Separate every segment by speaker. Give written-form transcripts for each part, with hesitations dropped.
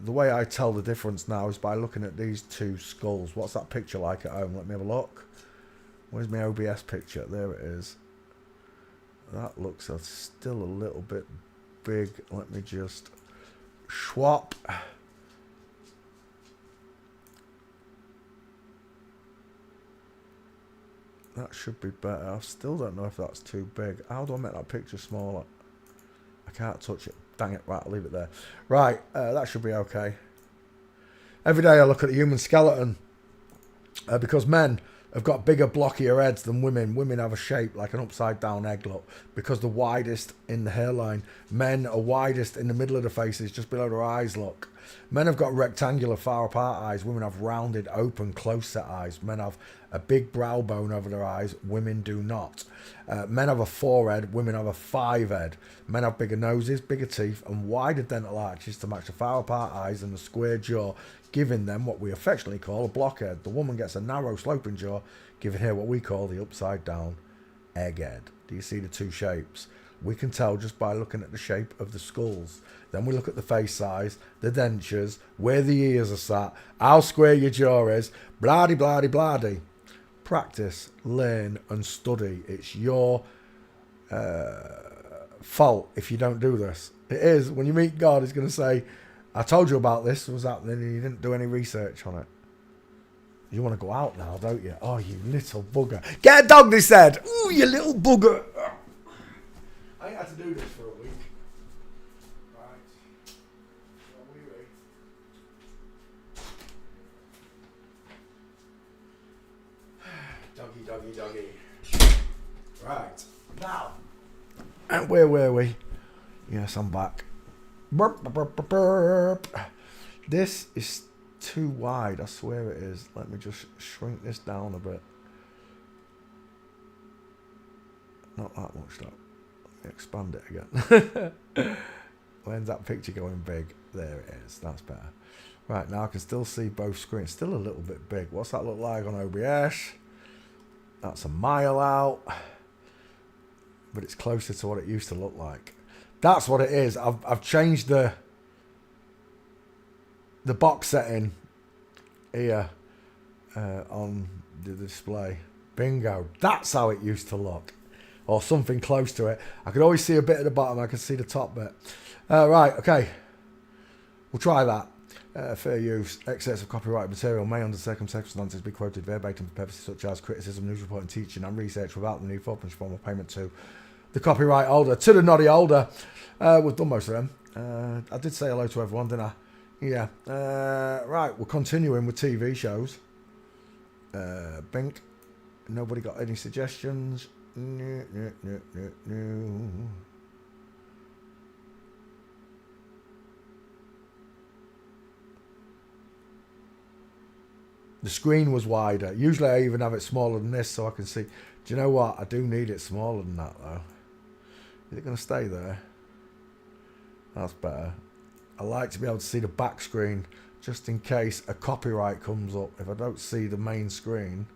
Speaker 1: the way I tell the difference now is by looking at these two skulls. What's that picture like at home? Let me have a look. Where's my OBS picture? There it is. That looks still a little bit big. Let me just swap. That should be better. I still don't know if that's too big. How do I make that picture smaller? I can't touch it. Dang it. Right, I'll leave it there. Right, that should be okay. Every day I look at the human skeleton because men have got bigger, blockier heads than women. Women have a shape like an upside down egg, look, because they're widest in the hairline. Men are widest in the middle of the faces, just below their eyes, look. Men have got rectangular, far apart eyes. Women have rounded, open, close set eyes. Men have a big brow bone over their eyes. Women do not. Men have a 4-head. Women have a 5-head. Men have bigger noses, bigger teeth, and wider dental arches to match the far apart eyes and the square jaw, giving them what we affectionately call a blockhead. The woman gets a narrow, sloping jaw, giving her what we call the upside down egghead. Do you see the two shapes? We can tell just by looking at the shape of the skulls. Then we look at the face size, the dentures, where the ears are sat, how square your jaw is, blah-de, blah-de, blah-de. Practice, learn and study. It's your fault if you don't do this. It is. When you meet God, he's going to say, I told you about this was happening and you didn't do any research on it. You want to go out now, don't you? Oh, you little bugger. Get a dog, they said. Ooh, you little bugger. I ain't had to do this for a week. Right. Doggy, doggy, doggy. Right. Now. And where were we? Yes, I'm back. Burp, burp, burp, burp. This is too wide. I swear it is. Let me just shrink this down a bit. Not that much, though. Expand it again. When's that picture going big? There it is. That's better. Right, now I can still see both screens. Still a little bit big. What's that look like on OBS? That's a mile out. But it's closer to what it used to look like. That's what it is. I've changed the box setting here on the display. Bingo. That's how it used to look. Or something close to it. I could always see a bit at the bottom. I could see the top bit. Right, okay. We'll try that. Fair use. Excess of copyrighted material may under circumstances be quoted verbatim for purposes such as criticism, news reporting, teaching and research without the need for open form of payment to the copyright holder. To the noddy holder. We've done most of them. I did say hello to everyone, didn't I? Yeah. Right, we're continuing with TV shows. Bink. Nobody got any suggestions? No. The screen was wider. Usually I even have it smaller than this so I can see. Do you know what? I do need it smaller than that though. Is it going to stay there? That's better. I like to be able to see the back screen just in case a copyright comes up. If I don't see the main screen,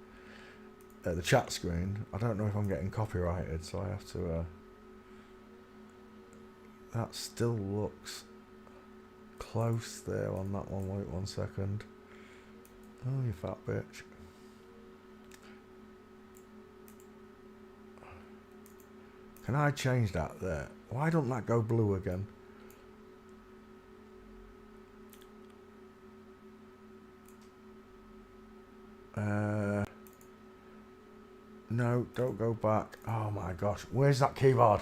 Speaker 1: the chat screen, I don't know if I'm getting copyrighted, so I have to... that still looks close there on that one. Wait 1 second. Oh, you fat bitch. Can I change that there? Why don't that go blue again? No, don't go back. Oh my gosh. Where's that keyboard?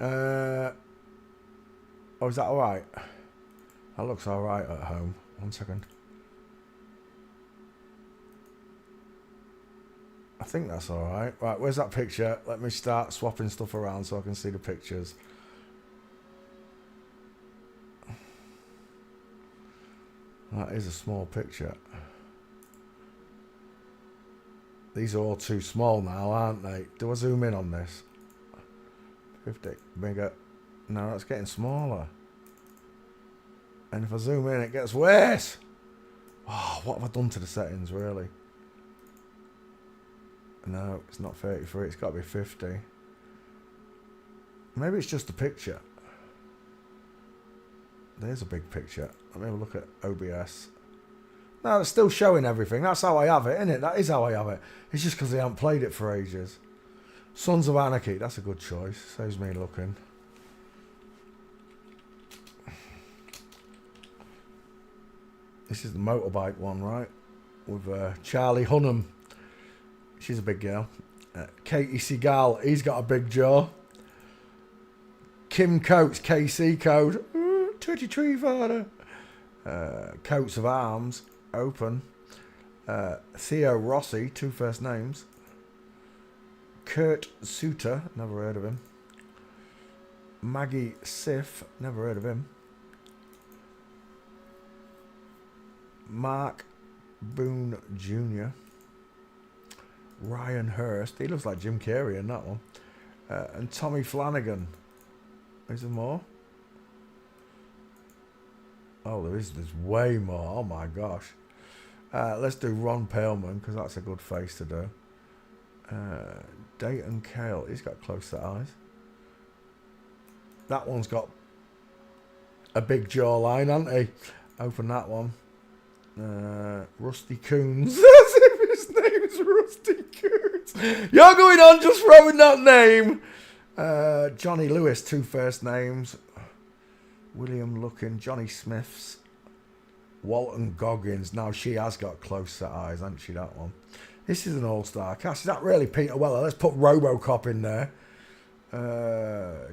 Speaker 1: Oh, is that alright? That looks alright at home. 1 second. I think that's alright. Right, where's that picture? Let me start swapping stuff around so I can see the pictures. That is a small picture. These are all too small now, aren't they? Do I zoom in on this? 50, bigger. No, that's getting smaller. And if I zoom in, it gets worse. Oh, what have I done to the settings, really? No, it's not 33, it's got to be 50. Maybe it's just a picture. There's a big picture. Let me have a look at OBS. No, it's still showing everything. That's how I have it, isn't it? That is how I have it. It's just because they haven't played it for ages. Sons of Anarchy. That's a good choice. Saves me looking. This is the motorbike one, right? With Charlie Hunnam. She's a big girl. Katie Seagal. He's got a big jaw. Kim Coates. KC code. 23 father. Coats of Arms. Open. Theo Rossi. 2 first names. Kurt Suter. Never heard of him. Maggie Sif. Never heard of him. Mark Boone Jr. Ryan Hurst. He looks like Jim Carrey in that one. And Tommy Flanagan. Is there more? Oh, there's way more. Oh my gosh. Let's do Ron Perlman, because that's a good face to do. Dayton Kale. He's got close set eyes. That one's got a big jawline, hasn't he? Open that one. Rusty Coons. As if his name's Rusty Coons. You're going on just throwing that name. Johnny Lewis, 2 first names. William Looking, Johnny Smiths. Walton Goggins. Now she has got close set eyes, hasn't she, that one? This is an all-star cast. Is that really Peter Weller? Let's put RoboCop in there.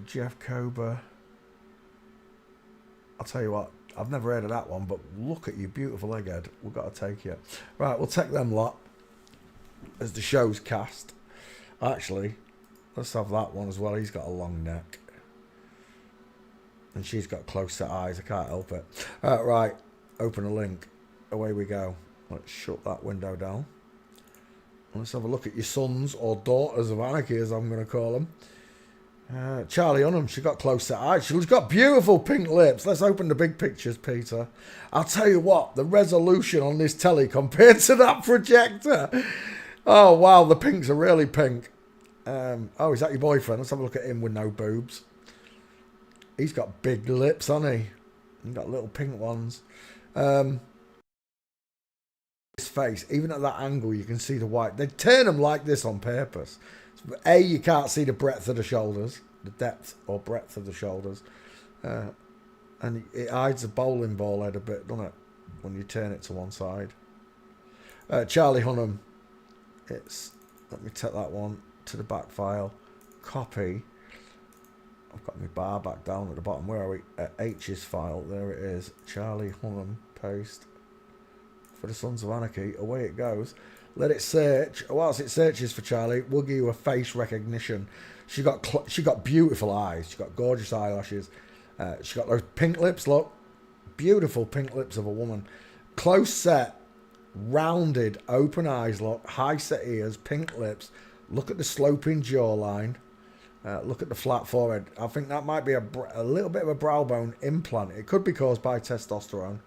Speaker 1: Jeff Kober. I'll tell you what. I've never heard of that one, but look at you, beautiful egghead. We've got to take you. Right, we'll take them lot as the show's cast. Actually, let's have that one as well. He's got a long neck. And she's got close set eyes. I can't help it. Right, open a link. Away we go. Let's shut that window down. Let's have a look at your sons or daughters of Anarchy, as I'm going to call them. Charlie Hunnam, she got close set eyes. She's got beautiful pink lips. Let's open the big pictures, Peter. I'll tell you what, the resolution on this telly compared to that projector. Oh, wow, the pinks are really pink. Oh, is that your boyfriend? Let's have a look at him with no boobs. He's got big lips, hasn't he? He's got little pink ones. His face, even at that angle, you can see the white. They turn them like this on purpose. A, you can't see the breadth of the shoulders, the depth or breadth of the shoulders. And it hides the bowling ball head a bit, doesn't it? When you turn it to one side. Charlie Hunnam. Let me take that one to the back file. Copy. I've got my bar back down at the bottom. Where are we? H's file. There it is. Charlie Hunnam. Paste. For the Sons of Anarchy. Away it goes. Let it search. Whilst it searches for Charlie, we'll give you a face recognition. She got beautiful eyes. She got gorgeous eyelashes. She got those pink lips. Look, beautiful pink lips of a woman. Close set, rounded, open eyes. Look, high set ears, pink lips. Look at the sloping jawline. Look at the flat forehead. I think that might be a little bit of a brow bone implant. It could be caused by testosterone,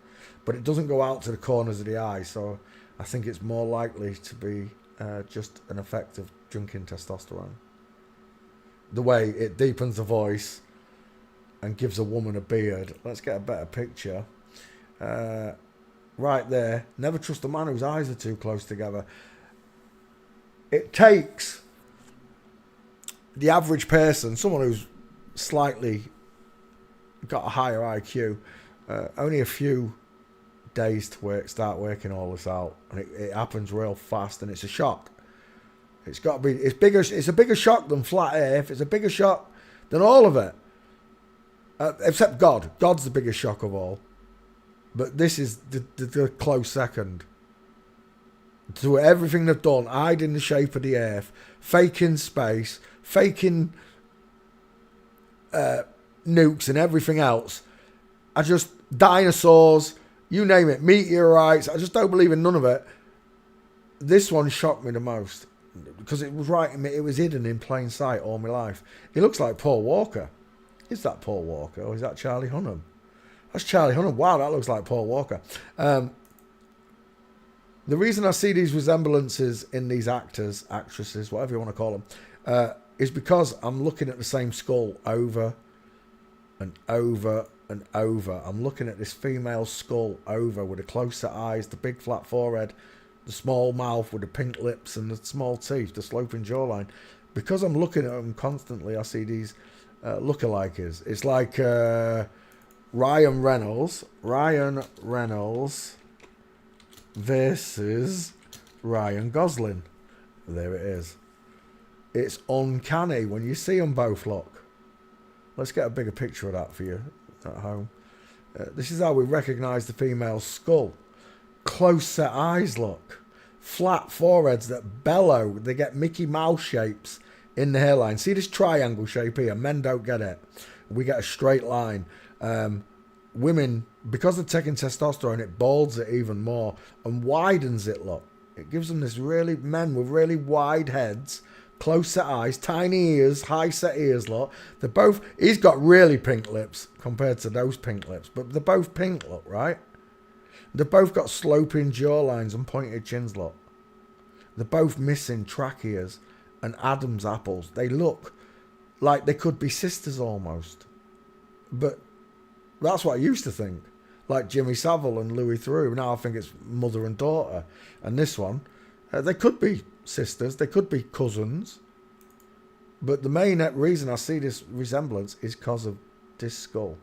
Speaker 1: but it doesn't go out to the corners of the eye, so I think it's more likely to be just an effect of drinking testosterone. The way it deepens the voice and gives a woman a beard. Let's get a better picture. Right there. Never trust a man whose eyes are too close together. It takes the average person, someone who's slightly got a higher IQ, only a few days to start working all this out, and it happens real fast, and it's a shock. It's got to be. It's bigger. It's a bigger shock than flat Earth. It's a bigger shock than all of it, except God. God's the biggest shock of all. But this is the close second to everything they've done, hiding the shape of the Earth, faking space, faking nukes and everything else. I just dinosaurs. You name it, meteorites. I just don't believe in none of it. This one shocked me the most because it was right. It was hidden in plain sight all my life. He looks like Paul Walker. Is that Paul Walker or is that Charlie Hunnam? That's Charlie Hunnam. Wow, that looks like Paul Walker. The reason I see these resemblances in these actors, actresses, whatever you want to call them, is because I'm looking at the same skull over and over and over. I'm looking at this female skull over with the close set eyes, the big flat forehead, the small mouth with the pink lips and the small teeth, the sloping jawline. Because I'm looking at them constantly, I see these lookalikes. It's like Ryan Reynolds versus Ryan Gosling. There it is. It's uncanny when you see them both, look. Let's get a bigger picture of that for you at home. This is how we recognise the female skull. Close set eyes, look. Flat foreheads that bellow. They get Mickey Mouse shapes in the hairline. See this triangle shape here? Men don't get it. We get a straight line. Women, because they're taking testosterone, it balds it even more and widens it, look. It gives them this really, men with really wide heads, close set eyes, tiny ears, high set ears, look. They're both, he's got really pink lips compared to those pink lips, but they're both pink, look, right? They've both got sloping jawlines and pointed chins, look. They're both missing tracheas and Adam's apples. They look like they could be sisters almost. But that's what I used to think. Like Jimmy Savile and Louis Theroux. Now I think it's mother and daughter. And this one, they could be sisters. They could be cousins. But the main reason I see this resemblance is because of this skull.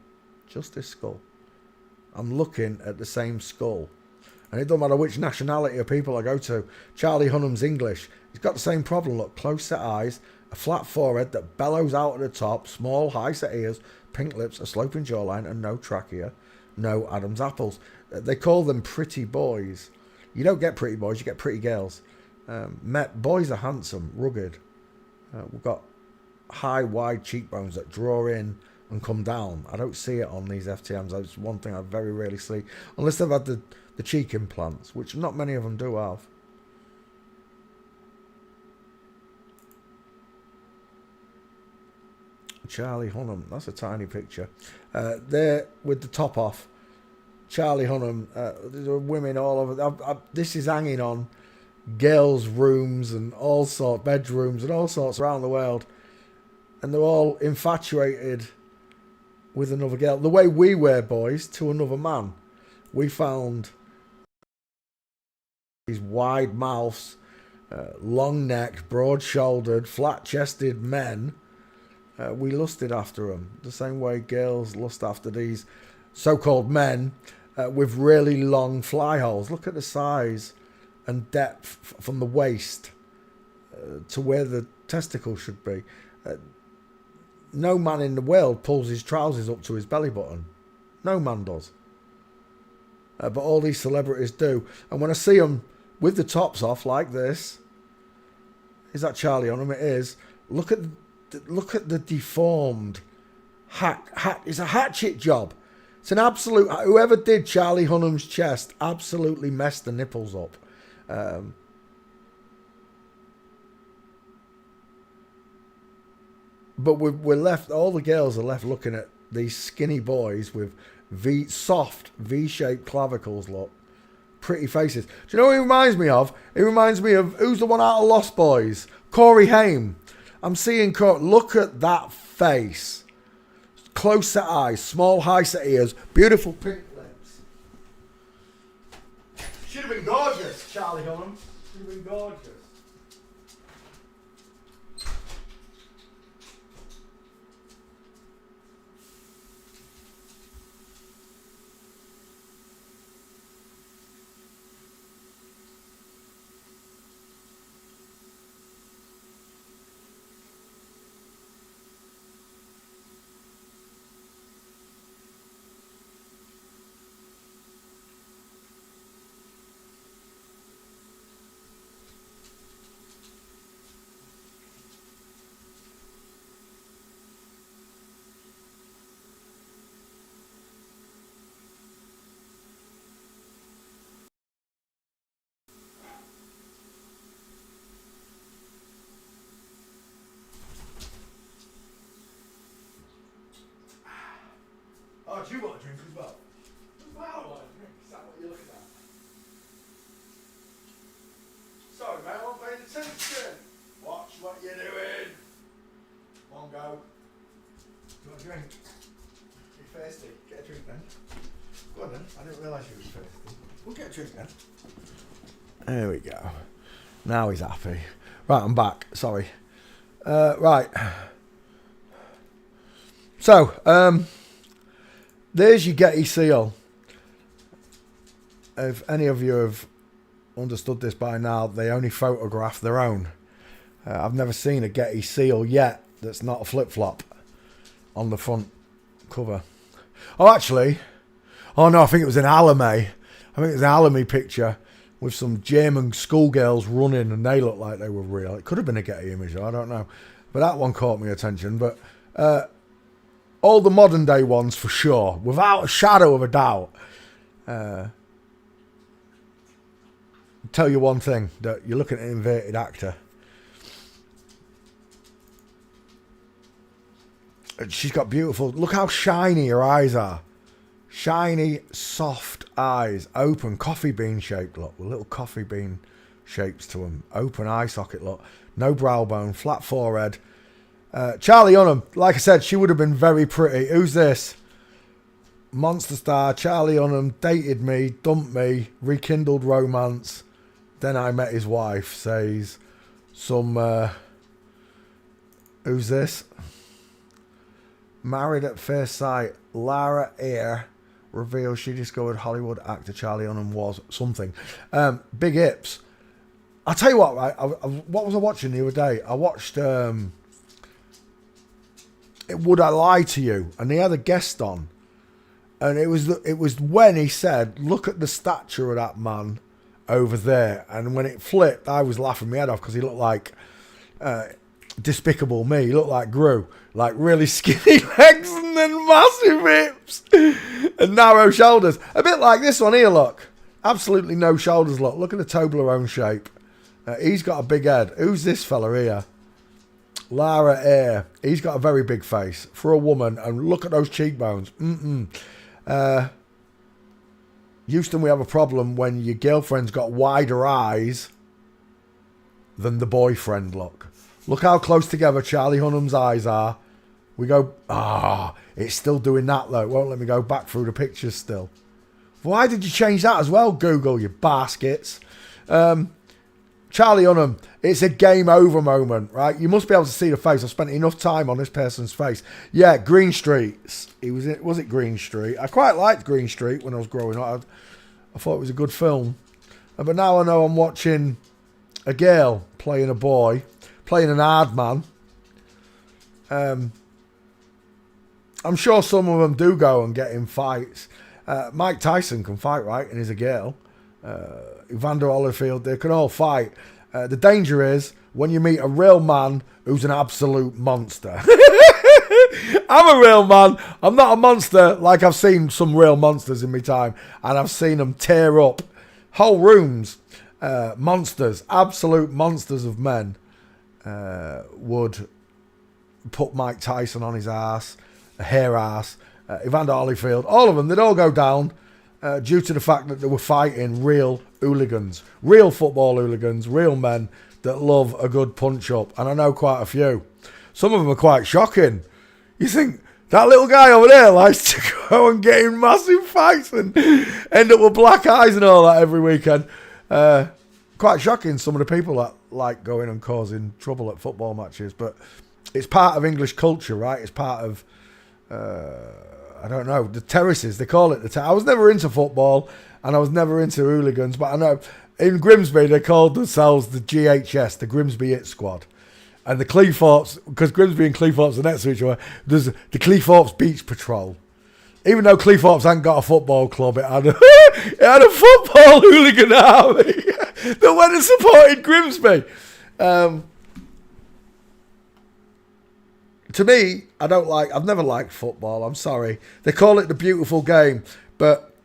Speaker 1: Just this skull. I'm looking at the same skull. And it doesn't matter which nationality of people I go to. Charlie Hunnam's English. He's got the same problem. Look, close set eyes, a flat forehead that bellows out at the top, small high set ears, pink lips, a sloping jawline, and no trachea, no Adam's apples. They call them pretty boys. You don't get pretty boys, you get pretty girls. Boys are handsome, rugged. We've got high, wide cheekbones that draw in and come down. I don't see it on these FTMs. It's one thing I very rarely see. Unless they've had the cheek implants, which not many of them do have. Charlie Hunnam, that's a tiny picture. There with the top off. Charlie Hunnam, there are women all over. This is hanging on girls' rooms and all sorts, bedrooms and all sorts around the world. And they're all infatuated with another girl. The way we were boys to another man. We found these wide mouths, long neck, broad shouldered, flat chested men. We lusted after them the same way girls lust after these so-called men with really long fly holes. Look at the size and depth from the waist to where the testicle should be. No man in the world pulls his trousers up to his belly button. No man does. But all these celebrities do. And when I see them with the tops off like this, is that Charlie on them? It is. Look at the deformed it's a hatchet job. It's an absolute, whoever did Charlie Hunnam's chest absolutely messed the nipples up. But we're left, all the girls are left looking at these skinny boys with soft V-shaped clavicles, look. Pretty faces. Do you know what he reminds me of? He reminds me of, who's the one out of Lost Boys? Corey Haim. I'm seeing, look at that face. Close set eyes, small high set ears, beautiful pink lips. Should have been gorgeous, Charlie Hunnam. Should have been gorgeous. Oh, do you want a drink as well? I want a drink. Is that what you're looking at? Sorry, mate, I'm not paying attention. Watch what you're doing. One go. Do you want a drink? You're thirsty. Get a I didn't realise he was 50. We'll get a drink then. There we go. Now he's happy. Right, I'm back. Sorry. Right. So, there's your Getty seal. If any of you have understood this by now, they only photograph their own. I've never seen a Getty seal yet that's not a flip-flop on the front cover. Oh, actually, oh no, I think it was an Alamy. I think it was an Alamy picture with some German schoolgirls running and they looked like they were real. It could have been a Getty image, I don't know. But that one caught my attention. But all the modern day ones for sure, without a shadow of a doubt. Tell you one thing, that you're looking at an inverted actor. She's got beautiful, look how shiny her eyes are. Shiny, soft eyes, open, coffee bean shaped look, with little coffee bean shapes to them. Open eye socket look, no brow bone, flat forehead. Charlie Hunnam, like I said, she would have been very pretty. Who's this? Monster star, Charlie Hunnam, dated me, dumped me, rekindled romance. Then I met his wife, says some, who's this? Married at first sight, Lara Eyre reveals she discovered Hollywood actor Charlie Hunnam was something. Big hips. I'll tell you what, right? What was I watching the other day? I watched Would I Lie to You? And they had a guest on. And it was when he said, look at the stature of that man over there. And when it flipped, I was laughing my head off because he looked like Despicable Me. He looked like Gru. Like really skinny legs and then massive hips and narrow shoulders. A bit like this one here, look. Absolutely no shoulders, look. Look at the Toblerone shape. He's got a big head. Who's this fella here? Lara Eyre. He's got a very big face for a woman. And look at those cheekbones. Houston, we have a problem when your girlfriend's got wider eyes than the boyfriend, look. Look how close together Charlie Hunnam's eyes are. We go, it's still doing that though. It won't let me go back through the pictures still. Why did you change that as well, Google, you baskets? Charlie Hunnam, it's a game over moment, right? You must be able to see the face. I've spent enough time on this person's face. Yeah, Green Street. Was it Green Street? I quite liked Green Street when I was growing up. I thought it was a good film. But now I know I'm watching a girl playing a boy, playing an hard man. I'm sure some of them do go and get in fights. Mike Tyson can fight, right? And he's a girl. Evander Holyfield, they can all fight. The danger is when you meet a real man who's an absolute monster. I'm a real man. I'm not a monster like I've seen some real monsters in my time. And I've seen them tear up whole rooms. Monsters, absolute monsters of men would put Mike Tyson on his ass, hair ass, Evander Holyfield, all of them, they'd all go down due to the fact that they were fighting real hooligans, real football hooligans, real men that love a good punch-up. And I know quite a few. Some of them are quite shocking. You think, that little guy over there likes to go and get in massive fights and end up with black eyes and all that every weekend. Quite shocking, some of the people that like going and causing trouble at football matches. But it's part of English culture, right? It's part of... I don't know, the terraces, they call it I was never into football and I was never into hooligans, but I know in Grimsby they called themselves the GHS, the Grimsby Hit Squad. And the Cleethorpes, because Grimsby and Cleethorpes are next to each other, there's the Cleethorpes Beach Patrol. Even though Cleethorpes hadn't got a football club, it had a football hooligan army that went and supported Grimsby. To me, I've never liked football, I'm sorry. They call it the beautiful game, but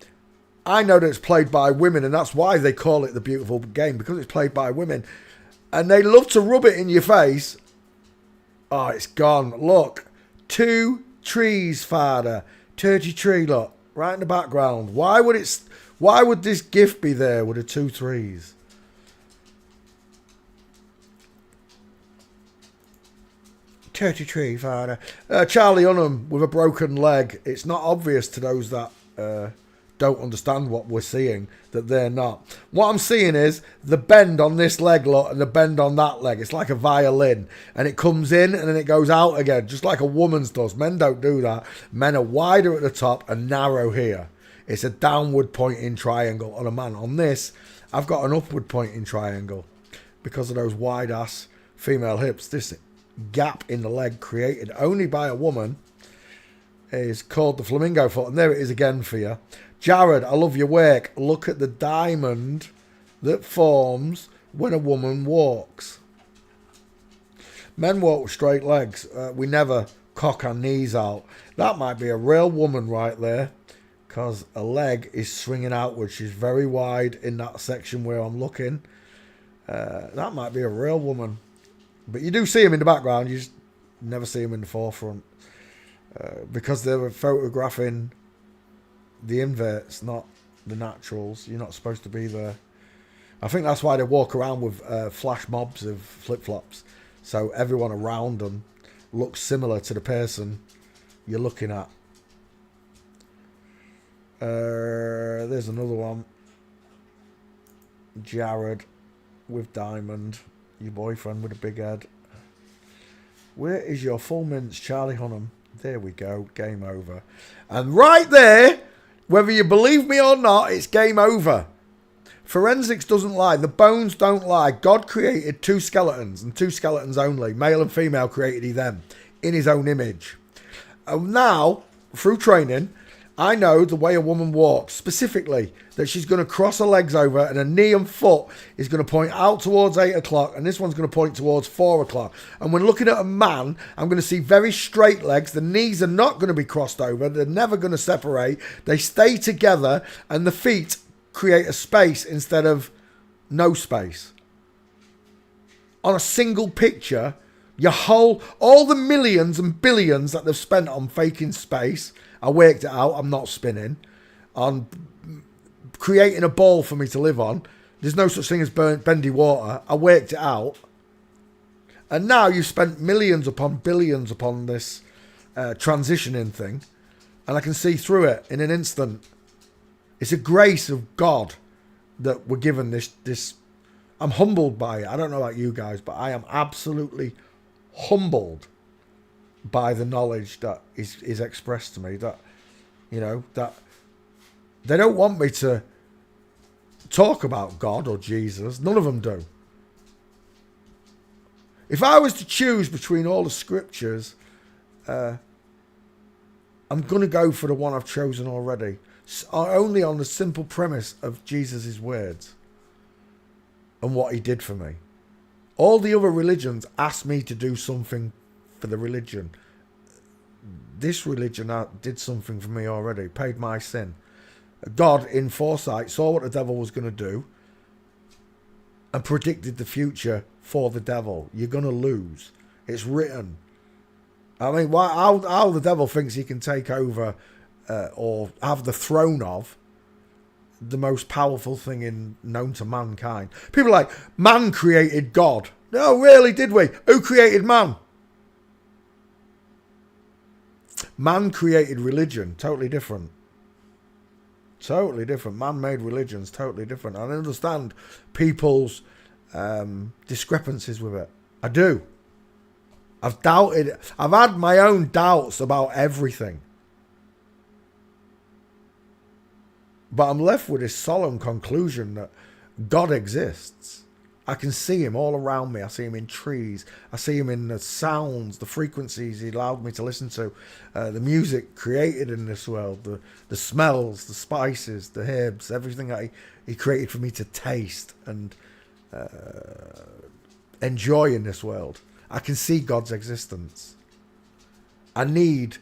Speaker 1: I know that it's played by women, and that's why they call it the beautiful game, because it's played by women. And they love to rub it in your face. Oh, it's gone. Look, 2 trees, father. 30 tree, look, right in the background. Why would this gift be there with the 2 trees? Tree, father. Charlie Hunnam with a broken leg. It's not obvious to those that don't understand what we're seeing that they're not. What I'm seeing is the bend on this leg, look, and the bend on that leg. It's like a violin, and it comes in and then it goes out again, just like a woman's does. Men don't do that. Men are wider at the top and narrow here. It's a downward pointing triangle on a man. On this, I've got an upward pointing triangle because of those wide ass female hips. This gap in the leg created only by a woman is called the flamingo foot, and there it is again for you. Jared, I love your work. Look at the diamond that forms when a woman walks. Men walk with straight legs. We never cock our knees out. That might be a real woman right there, because a leg is swinging outward. She's very wide in that section where I'm looking. That might be a real woman. But you do see him in the background. You just never see him in the forefront. Because they were photographing the inverts, not the naturals. You're not supposed to be there. I think that's why they walk around with flash mobs of flip-flops. So everyone around them looks similar to the person you're looking at. There's another one. Jared with diamond. Your boyfriend with a big head. Where is your full mints, Charlie Hunnam? There we go. Game over. And right there, whether you believe me or not, it's game over. Forensics doesn't lie. The bones don't lie. God created two skeletons, and two skeletons only. Male and female created he them in his own image. And now, through training, I know the way a woman walks, specifically that she's going to cross her legs over and her knee and foot is going to point out towards 8 o'clock and this one's going to point towards 4 o'clock. And when looking at a man, I'm going to see very straight legs. The knees are not going to be crossed over. They're never going to separate. They stay together and the feet create a space instead of no space. On a single picture, all the millions and billions that they've spent on faking space, I worked it out, I'm not spinning, on creating a ball for me to live on. There's no such thing as bendy water. I worked it out. And now you've spent millions upon billions upon this transitioning thing. And I can see through it in an instant. It's a grace of God that we're given this. I'm humbled by it. I don't know about you guys, but I am absolutely humbled by the knowledge that is expressed to me, that, you know, that they don't want me to talk about God or Jesus. None of them do. If I was to choose between all the scriptures, I'm going to go for the one I've chosen already, only on the simple premise of Jesus' words and what he did for me. All the other religions ask me to do something for the religion. This religion did something for me already, paid my sin. God, in foresight, saw what the devil was going to do and predicted the future for the devil. You're going to lose. It's written. I mean, how the devil thinks he can take over or have the throne of the most powerful thing known to mankind. People are like, man created God. No, really, did we? Who created man? Man created religion, totally different. Totally different. Man-made religions, totally different. I understand people's discrepancies with it. I do. I've doubted it. I've had my own doubts about everything. But I'm left with this solemn conclusion that God exists. I can see him all around me. I see him in trees. I see him in the sounds, the frequencies he allowed me to listen to, the music created in this world, the smells, the spices, the herbs, everything that he created for me to taste and enjoy in this world. I can see God's existence. I need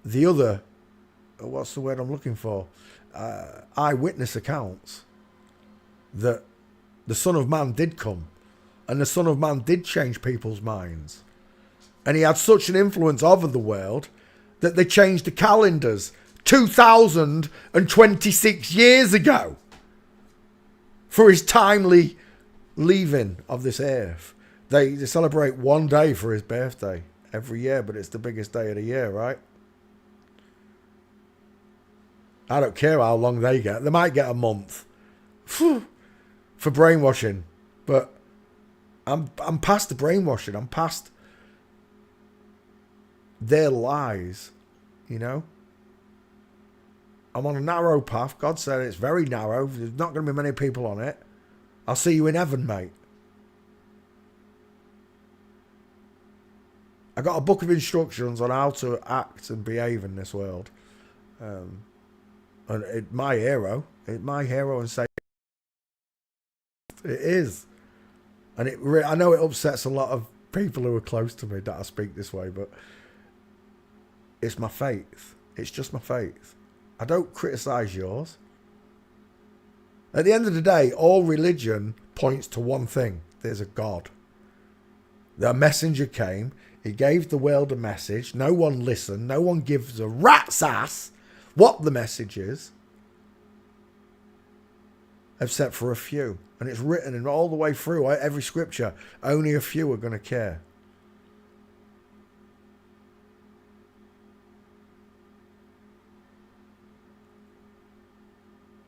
Speaker 1: the other, what's the word I'm looking for? Eyewitness accounts that the Son of Man did come and the Son of Man did change people's minds. And he had such an influence over the world that they changed the calendars 2026 years ago for his timely leaving of this earth. They celebrate one day for his birthday every year, but it's the biggest day of the year, right? I don't care how long they get. They might get a month for brainwashing. But I'm past the brainwashing. I'm past their lies, you know. I'm on a narrow path. God said it's very narrow. There's not going to be many people on it. I'll see you in heaven, mate. I got a book of instructions on how to act and behave in this world. And my hero and say it is. And I know it upsets a lot of people who are close to me that I speak this way, but it's my faith. It's just my faith. I don't criticise yours. At the end of the day, all religion points to one thing. There's a God. The messenger came. He gave the world a message. No one listened. No one gives a rat's ass what the message is. Except for a few. And it's written in all the way through every scripture. Only a few are going to care.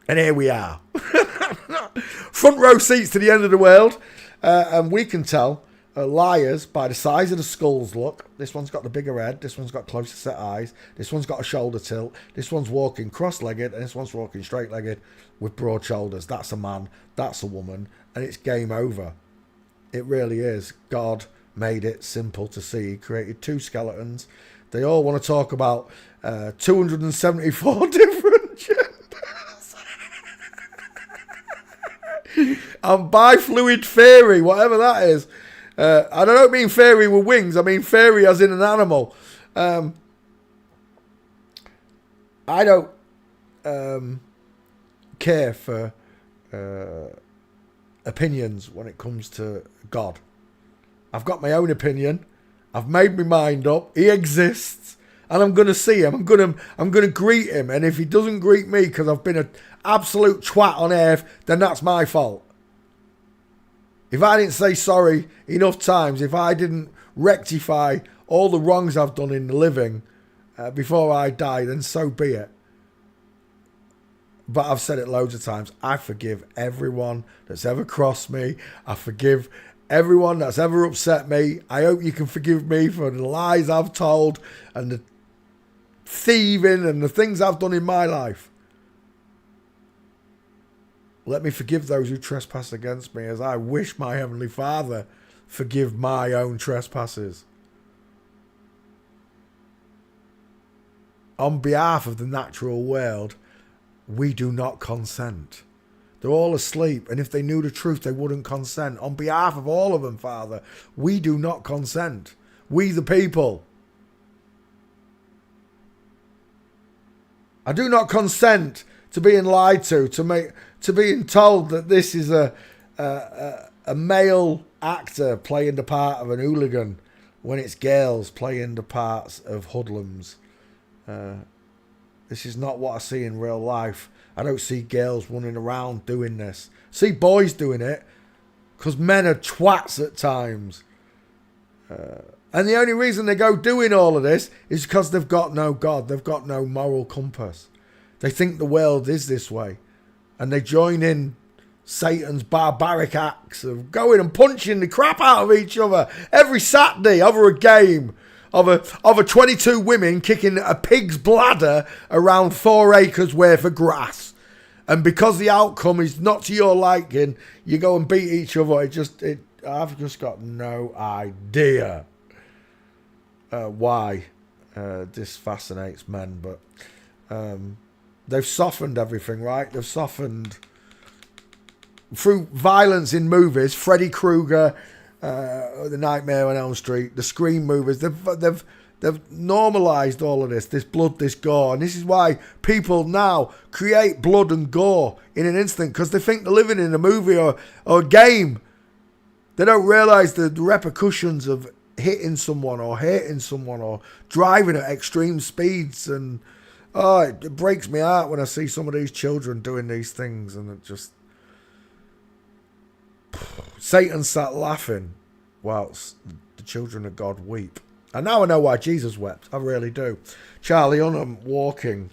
Speaker 1: And here we are. Front row seats to the end of the world. And we can tell liars by the size of the skulls. Look, this one's got the bigger head. This one's got closer set eyes. This one's got a shoulder tilt. This one's walking cross-legged. And this one's walking straight-legged with broad shoulders. That's a man. That's a woman. And it's game over. It really is. God made it simple to see. He created two skeletons. They all want to talk about 274 different genders. And bifluid fairy, whatever that is. And I don't mean fairy with wings. I mean fairy as in an animal. I don't care for opinions when it comes to God. I've got my own opinion. I've made my mind up. He exists. And I'm going to see him. I'm going to greet him. And if he doesn't greet me because I've been an absolute twat on earth, then that's my fault. If I didn't say sorry enough times, if I didn't rectify all the wrongs I've done in the living before I die, then so be it. But I've said it loads of times. I forgive everyone that's ever crossed me. I forgive everyone that's ever upset me. I hope you can forgive me for the lies I've told and the thieving and the things I've done in my life. Let me forgive those who trespass against me, as I wish my Heavenly Father forgive my own trespasses. On behalf of the natural world, we do not consent. They're all asleep, and if they knew the truth, they wouldn't consent. On behalf of all of them, Father, we do not consent. We the people. I do not consent to being lied to being told that this is a male actor playing the part of an hooligan when it's girls playing the parts of hoodlums. This is not what I see in real life. I don't see girls running around doing this. I see boys doing it because men are twats at times. And the only reason they go doing all of this is because they've got no God. They've got no moral compass. They think the world is this way. And they join in Satan's barbaric acts of going and punching the crap out of each other every Saturday over a game of 22 women kicking a pig's bladder around 4 acres worth of grass. And because the outcome is not to your liking, you go and beat each other. I've just got no idea why this fascinates men, but they've softened everything, right? They've softened through violence in movies. Freddy Krueger, The Nightmare on Elm Street, the Scream movies. They've normalised all of this blood, this gore, and this is why people now create blood and gore in an instant because they think they're living in a movie or a game. They don't realise the repercussions of hitting someone or hurting someone or driving at extreme speeds, and it breaks my heart when I see some of these children doing these things, and it just... Satan sat laughing whilst the children of God weep. And now I know why Jesus wept. I really do. Charlie Hunnam walking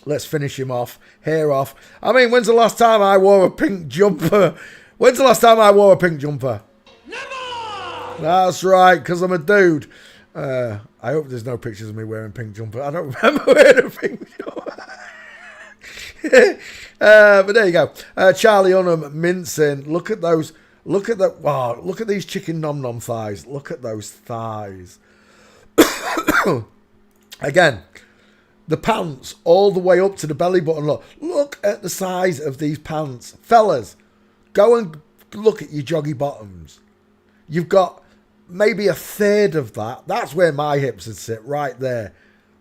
Speaker 1: Let's finish him off. Hair off. I mean, when's the last time I wore a pink jumper? When's the last time I wore a pink jumper? Never! That's right, because I'm a dude. I hope there's no pictures of me wearing pink jumper. I don't remember wearing a pink jumper. But there you go. Charlie Hunnam mincing. Look at those. Look at that. Wow. Look at these chicken nom nom thighs. Look at those thighs. Again, the pants all the way up to the belly button. Look at the size of these pants. Fellas, go and look at your joggy bottoms. You've got maybe a third of that. That's where my hips would sit, right there.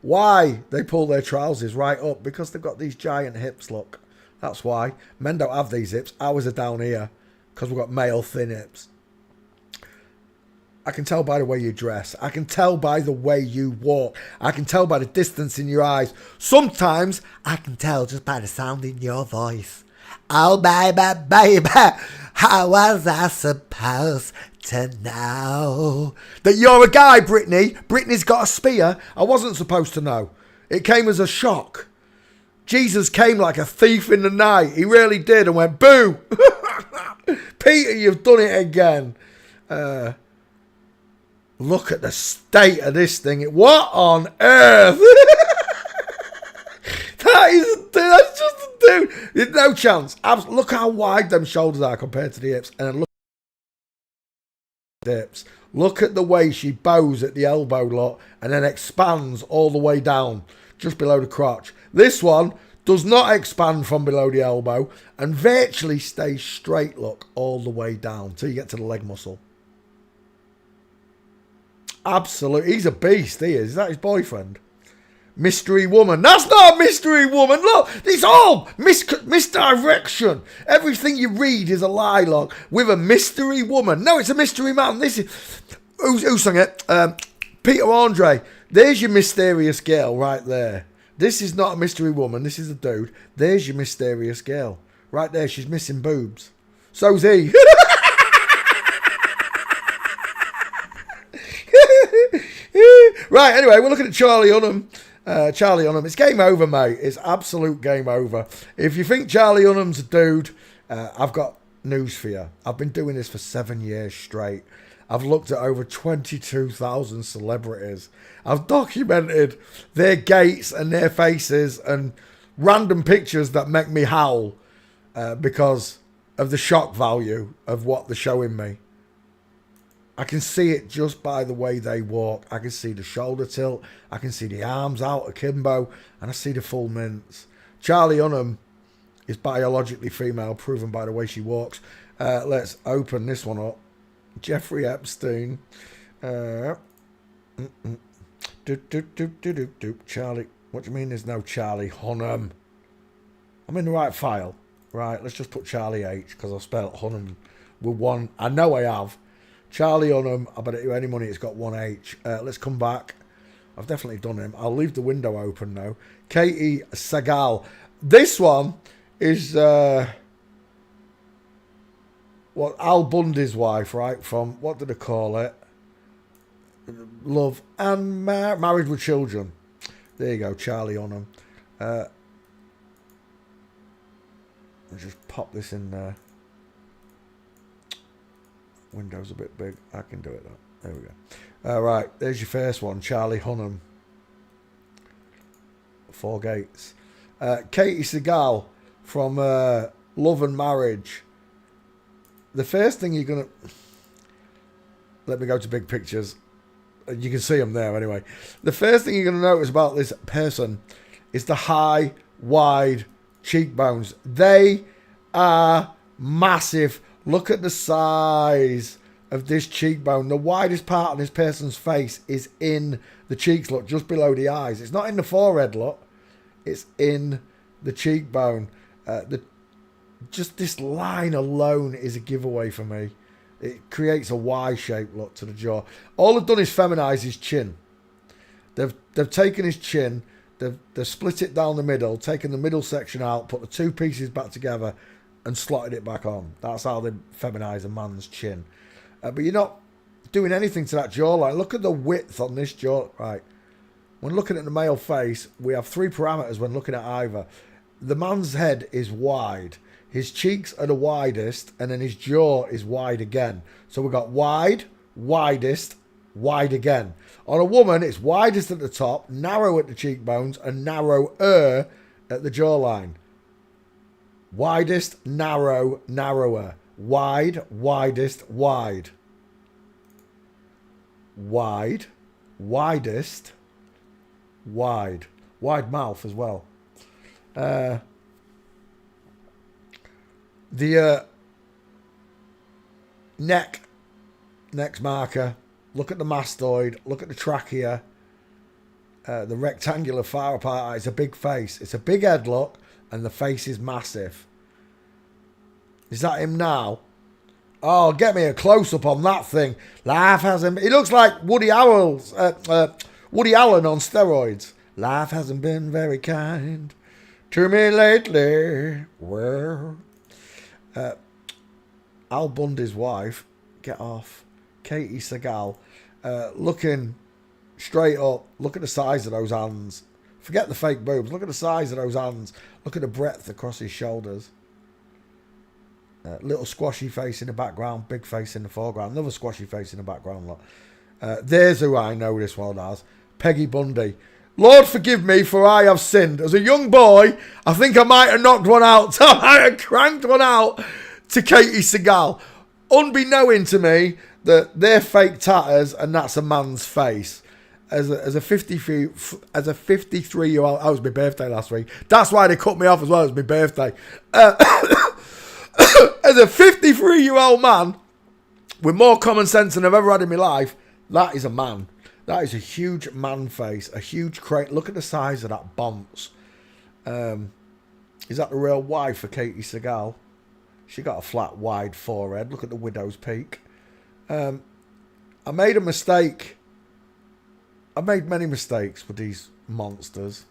Speaker 1: Why they pull their trousers right up? Because they've got these giant hips, look. That's why. Men don't have these hips. Ours are down here because we've got male thin hips. I can tell by the way you dress. I can tell by the way you walk. I can tell by the distance in your eyes. Sometimes I can tell just by the sound in your voice. Oh, baby, baby, how was I supposed to know that you're a guy, Brittany? Brittany's got a spear. I wasn't supposed to know. It came as a shock. Jesus came like a thief in the night. He really did and went, boo! Peter, you've done it again. Look at the state of this thing. What on earth? That's just a dude. There's no chance. Look how wide them shoulders are compared to the hips. And look at the hips. Look at the way she bows at the elbow, look, and then expands all the way down, just below the crotch. This one does not expand from below the elbow and virtually stays straight, look, all the way down till you get to the leg muscle. Absolutely. He's a beast, he is. Is that his boyfriend? Mystery woman. That's not a mystery woman. Look, it's all misdirection. Everything you read is a lie, look, with a mystery woman. No, it's a mystery man. This is... Who sang it? Peter Andre. There's your mysterious girl right there. This is not a mystery woman. This is a dude. There's your mysterious girl. Right there. She's missing boobs. So's he. Right, anyway, we're looking at Charlie Hunnam. Charlie Hunnam. It's game over, mate. It's absolute game over. If you think Charlie Hunnam's a dude, I've got news for you. I've been doing this for 7 years straight. I've looked at over 22,000 celebrities. I've documented their gaits and their faces and random pictures that make me howl because of the shock value of what they're showing me. I can see it just by the way they walk. I can see the shoulder tilt. I can see the arms out akimbo. And I see the full mince. Charlie Hunnam is biologically female, proven by the way she walks. Let's open this one up. Jeffrey Epstein. Charlie. What do you mean there's no Charlie Hunnam? I'm in the right file. Right, let's just put Charlie H because I've spelled Hunnam with one. I know I have. Charlie Hunnam, I bet you any money it's got one H. Let's come back. I've definitely done him. I'll leave the window open now. Katie Sagal. This one is what Al Bundy's wife, right? From, what did they call it? Love and Married with Children. There you go, Charlie Hunnam. I'll just pop this in there. Window's a bit big. I can do it though. There we go. All right, there's your first one, Charlie Hunnam. 4 gates. Katie Sagal from Love and Marriage. The first thing you're going to... Let me go to big pictures. You can see them there anyway. The first thing you're going to notice about this person is the high, wide cheekbones. They are massive. Look at the size of this cheekbone. The widest part of this person's face is in the cheeks, look, just below the eyes. It's not in the forehead, look. It's in the cheekbone. Just this line alone is a giveaway for me. It creates a Y-shaped look to the jaw. All they've done is feminise his chin. They've taken his chin, they've split it down the middle, taken the middle section out, put the 2 pieces back together, and slotted it back on. That's how they feminise a man's chin. But you're not doing anything to that jawline. Look at the width on this jaw. Right. When looking at the male face, we have 3 parameters when looking at either. The man's head is wide. His cheeks are the widest, and then his jaw is wide again. So we've got wide, widest, wide again. On a woman, it's widest at the top, narrow at the cheekbones, and narrower at the jawline. Widest, narrow, narrower. Wide, widest, wide. Wide, widest, wide. Wide mouth as well. The next marker. Look at the mastoid. Look at the trachea. The rectangular far apart. It's a big face. It's a big head look, and the face is massive. Is that him now? Oh, get me a close-up on that thing. Life hasn't... He looks like Woody Allen on steroids. Life hasn't been very kind to me lately. Well, Al Bundy's wife, get off. Katie Seagal, looking straight up. Look at the size of those hands. Forget the fake boobs. Look at the size of those hands. Look at the breadth across his shoulders. Little squashy face in the background, big face in the foreground, another squashy face in the background. Look. There's who I know this one as. Peggy Bundy. Lord forgive me, for I have sinned. As a young boy, I think I might have knocked one out. I might have cranked one out to Katie Seagal. Unbeknowing to me that they're fake tatters and that's a man's face. As a 53-year-old, oh, it was my birthday last week. That's why they cut me off as well. It was my birthday. As a 53-year-old man with more common sense than I've ever had in my life, that is a man. That is a huge man face, a huge crate. Look at the size of that bounce. Is that the real wife for Katie Seagal? She got a flat, wide forehead. Look at the widow's peak. I made a mistake. I made many mistakes with these monsters.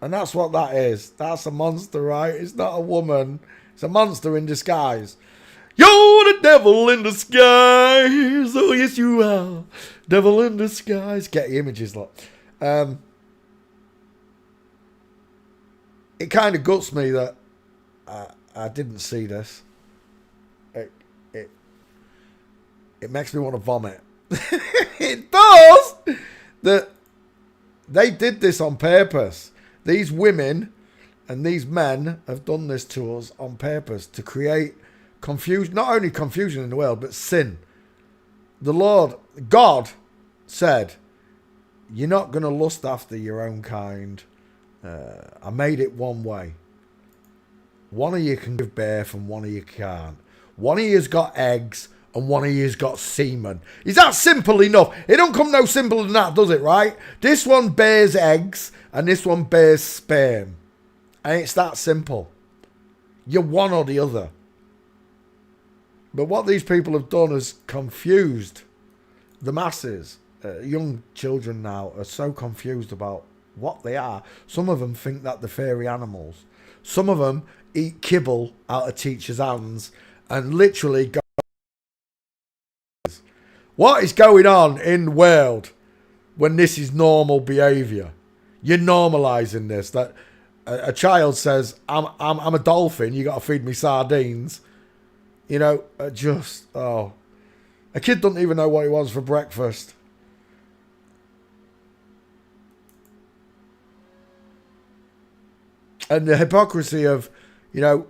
Speaker 1: And that's what that is. That's a monster, right? It's not a woman. It's a monster in disguise. You're the devil in disguise. Oh, yes, you are. Devil in disguise. Get the images, look. It kind of guts me that I didn't see this. It makes me want to vomit. It does. That they did this on purpose. These women and these men have done this to us on purpose to create confusion, not only confusion in the world, but sin. The Lord, God, said, you're not going to lust after your own kind. I made it one way. One of you can give birth and one of you can't. One of you's got eggs and one of you's got semen. Is that simple enough? It don't come no simpler than that, does it, right? This one bears eggs and this one bears sperm. And it's that simple. You're one or the other. But what these people have done is confused the masses. Young children now are so confused about what they are. Some of them think that they're fairy animals. Some of them eat kibble out of teachers' hands and literally go... What is going on in the world when this is normal behaviour? You're normalising this. That a child says, I'm a dolphin, you got to feed me sardines. You know, a kid doesn't even know what he wants for breakfast. And the hypocrisy of, you know,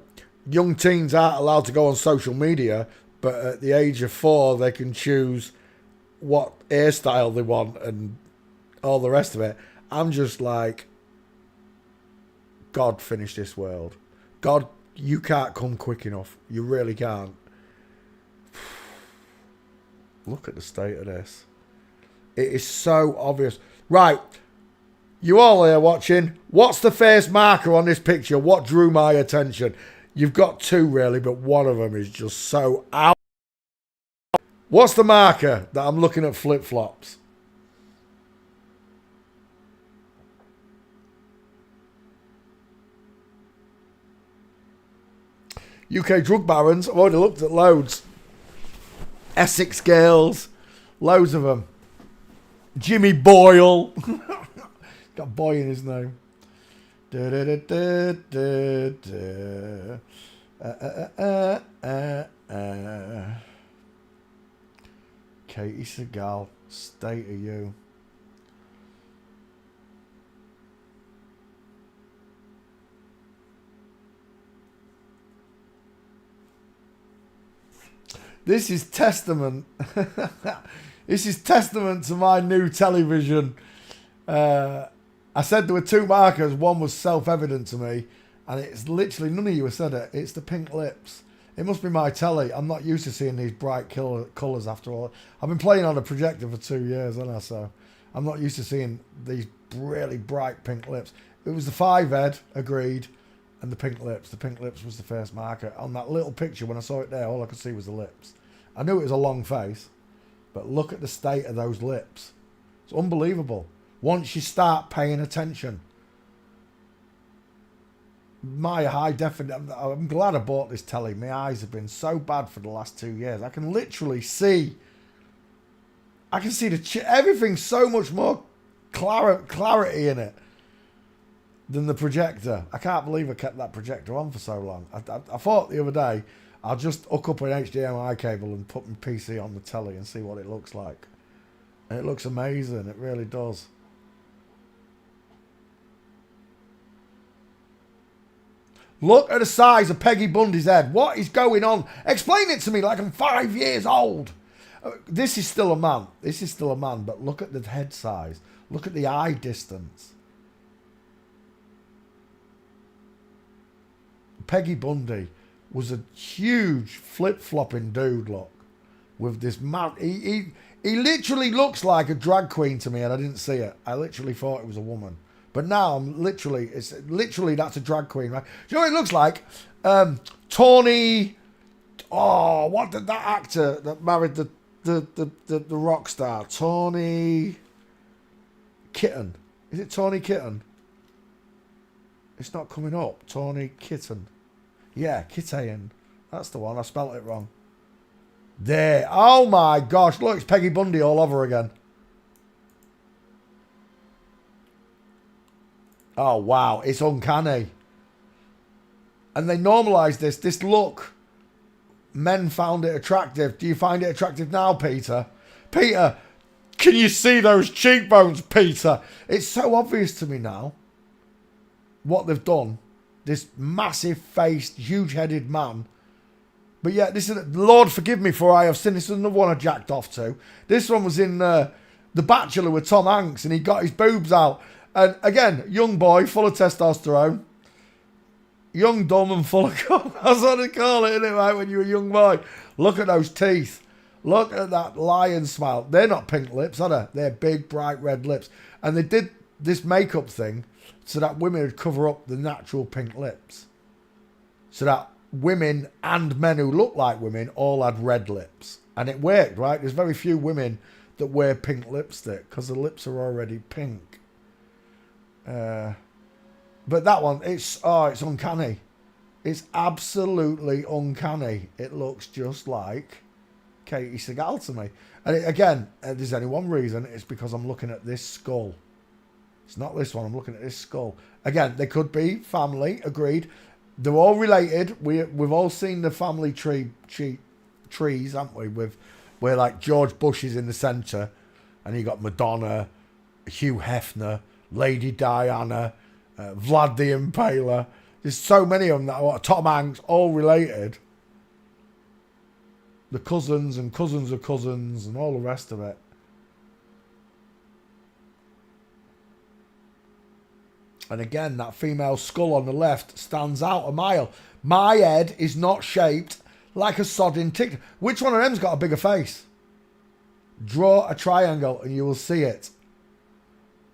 Speaker 1: young teens aren't allowed to go on social media, but at the age of 4, they can choose what hairstyle they want and all the rest of it. I'm just like, God, finish this world. God, you can't come quick enough. You really can't. Look at the state of this. It is so obvious. Right. You all here watching. What's the face marker on this picture? What drew my attention? You've got 2 really, but one of them is just so out. What's the marker that I'm looking at flip-flops? UK drug barons. I've already looked at loads. Essex girls. Loads of them. Jimmy Boyle. Got boy in his name. Da, da, da, da, da, da. Katie Seagal, State of You. This is testament. This is testament to my new television. I said there were two markers. One was self-evident to me, and it's literally, none of you have said it. It's the pink lips. It must be my telly. I'm not used to seeing these bright colours after all. I've been playing on a projector for 2 years, haven't I? So I'm not used to seeing these really bright pink lips. It was the 5 head, agreed, and the pink lips. The pink lips was the first marker. On that little picture, when I saw it there, all I could see was the lips. I knew it was a long face, but look at the state of those lips. It's unbelievable. Once you start paying attention. My high definition, I'm glad I bought this telly. My eyes have been so bad for the last 2 years. I can literally see, everything so much more clarity in it than the projector. I can't believe I kept that projector on for so long. I thought the other day, I'll just hook up an HDMI cable and put my PC on the telly and see what it looks like. And it looks amazing. It really does. Look at the size of Peggy Bundy's head. What is going on? Explain it to me like I'm 5 years old. This is still a man. This is still a man, but look at the head size. Look at the eye distance. Peggy Bundy was a huge flip-flopping dude, look. With this mad... He literally looks like a drag queen to me, and I didn't see it. I literally thought it was a woman. But now I'm literally, that's a drag queen, right? Do you know what it looks like? Tawny, what did that actor that married the rock star? Tawny Kitten. Is it Tawny Kitten? It's not coming up. Tawny Kitten. Yeah, Kitten. That's the one. I spelt it wrong. There. Oh my gosh. Look, it's Peggy Bundy all over again. Oh, wow. It's uncanny. And they normalised this look. Men found it attractive. Do you find it attractive now, Peter? Peter, can you see those cheekbones, Peter? It's so obvious to me now what they've done. This massive-faced, huge-headed man. But yeah, this is... Lord forgive me for I have sinned. This is another one I jacked off to. This one was in The Bachelor with Tom Hanks, and he got his boobs out. And again, young boy, full of testosterone. Young, dumb, and full of cum. That's what they call it, isn't it, right, when you're a young boy? Look at those teeth. Look at that lion smile. They're not pink lips, are they? They're big, bright red lips. And they did this makeup thing so that women would cover up the natural pink lips. So that women and men who look like women all had red lips. And it worked, right? There's very few women that wear pink lipstick because the lips are already pink. But that one, it's uncanny. It's absolutely uncanny. It looks just like Katie Seagal to me. And again, if there's only one reason, it's because I'm looking at this skull. It's not this one. I'm looking at this skull. Again, they could be family, agreed. They're all related. We've all seen the family trees, haven't we? Where like George Bush is in the centre, and you got Madonna, Hugh Hefner, Lady Diana, Vlad the Impaler. There's so many of them that are Tom Hanks, all related. The cousins and cousins of cousins and all the rest of it. And again, that female skull on the left stands out a mile. My head is not shaped like a sodding tick. Which one of them's got a bigger face? Draw a triangle and you will see it.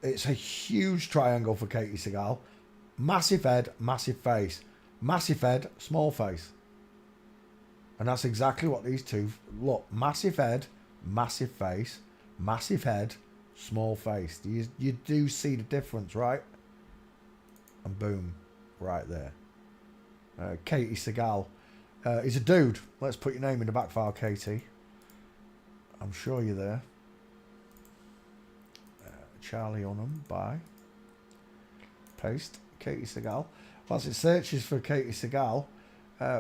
Speaker 1: It's a huge triangle for Katie Seagal. Massive head, massive face. Massive head, small face. And that's exactly what these two look. Massive head, massive face. Massive head, small face. You do see the difference, right? And boom, right there. Katie Seagal is a dude. Let's put your name in the back file, Katie. I'm sure you're there. Charlie Hunnam by. Paste. Katie Seagal. Whilst it searches for Katie Seagal,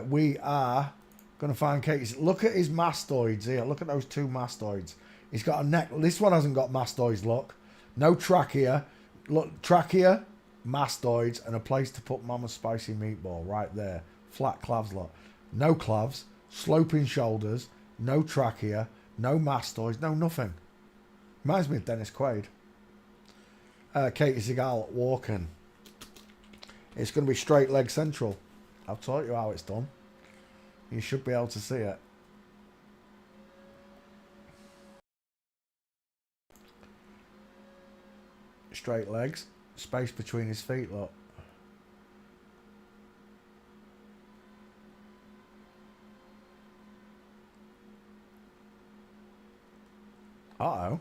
Speaker 1: we are going to find Katie. Look at his mastoids here. Look at those two mastoids. He's got a neck. This one hasn't got mastoids, look. No trachea. Look, trachea, mastoids, and a place to put Mama's spicy meatball right there. Flat clavs, look. No clavs, sloping shoulders, no trachea, no mastoids, no nothing. Reminds me of Dennis Quaid. Katie Seagal walking. It's going to be straight leg central. I've taught you how it's done. You should be able to see it. Straight legs. Space between his feet, look. Uh-oh.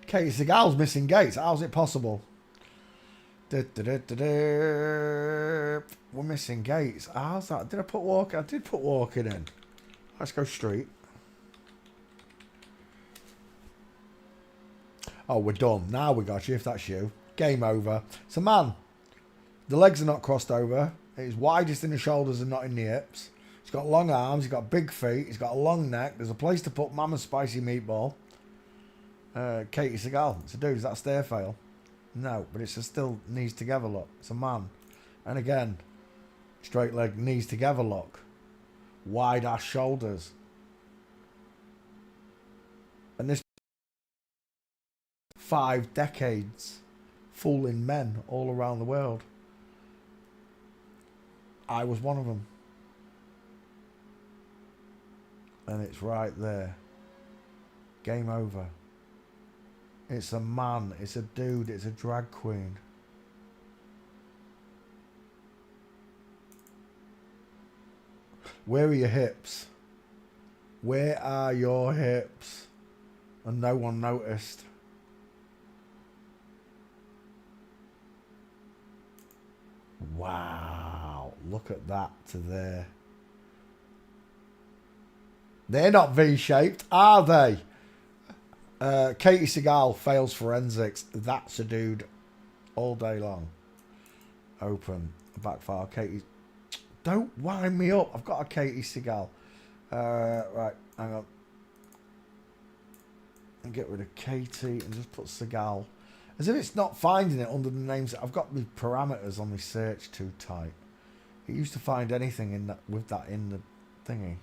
Speaker 1: Katie Seagal's missing gates. How's it possible? We're missing gates. How's that? Did I put walking? I did put walking in. Let's go street. Oh, we're done. Now we got you, if that's you. Game over. It's a man. The legs are not crossed over. It's widest in the shoulders and not in the hips. He's got long arms. He's got big feet. He's got a long neck. There's a place to put Mama's spicy meatball. Katie Seagal. It's a dude. Is that a stair fail? No, but it's a still knees together look. It's a man. And again, straight leg, knees together look. Wide ass shoulders. And this 5 decades fooling men all around the world. I was one of them. And it's right there. Game over. It's a man, it's a dude, it's a drag queen. Where are your hips? Where are your hips? And no one noticed. Wow, look at that to there. They're not V-shaped, are they? Katie Seagal fails forensics. That's a dude all day long. Open. Backfire. Katie. Don't wind me up. I've got a Katie Seagal. Right. Hang on. And get rid of Katie and just put Seagal. As if it's not finding it under the names. I've got the parameters on my search too tight. It used to find anything in that with that in the thingy.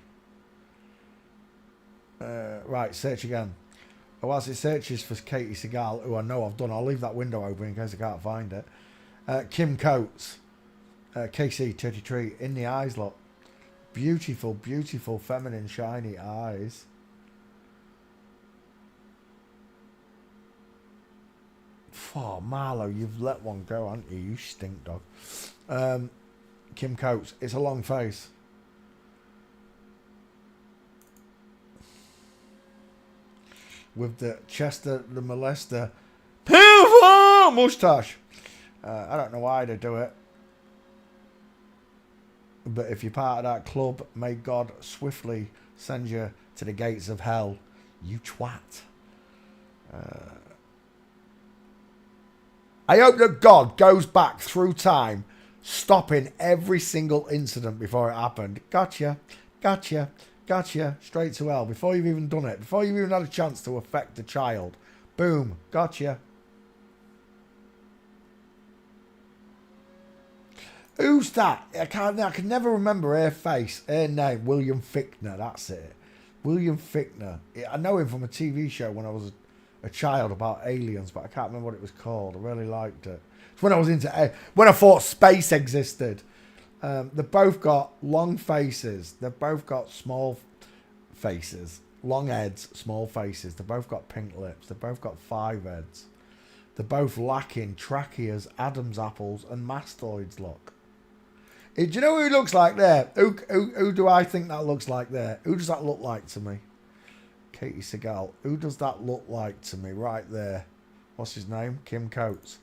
Speaker 1: Right. Search again. Whilst it searches for Katie Seagal, who I know I've done, I'll leave that window open in case I can't find it. Kim Coates, KC33, in the eyes, look. Beautiful, beautiful, feminine, shiny eyes. Oh, Marlo, you've let one go, haven't you? You stink dog. Kim Coates, it's a long face. With the Chester the Molester moustache. I don't know why they do it. But if you're part of that club, may God swiftly send you to the gates of hell, you twat. I hope that God goes back through time, stopping every single incident before it happened. Gotcha. Gotcha. Gotcha. Straight to hell. Before you've even done it. Before you've even had a chance to affect the child. Boom. Gotcha. Who's that? I can never remember her face. Her name. William Fichtner. That's it. William Fichtner. I know him from a TV show when I was a child about aliens, but I can't remember what it was called. I really liked it. It's when I was when I thought space existed. They've both got long faces. They've both got small faces. Long heads, small faces. They've both got pink lips. They've both got 5 heads. They're both lacking tracheas, Adam's apples, and mastoids, look. Do you know who he looks like there? Who do I think that looks like there? Who does that look like to me? Katie Seagal. Who does that look like to me right there? What's his name? Kim Coates.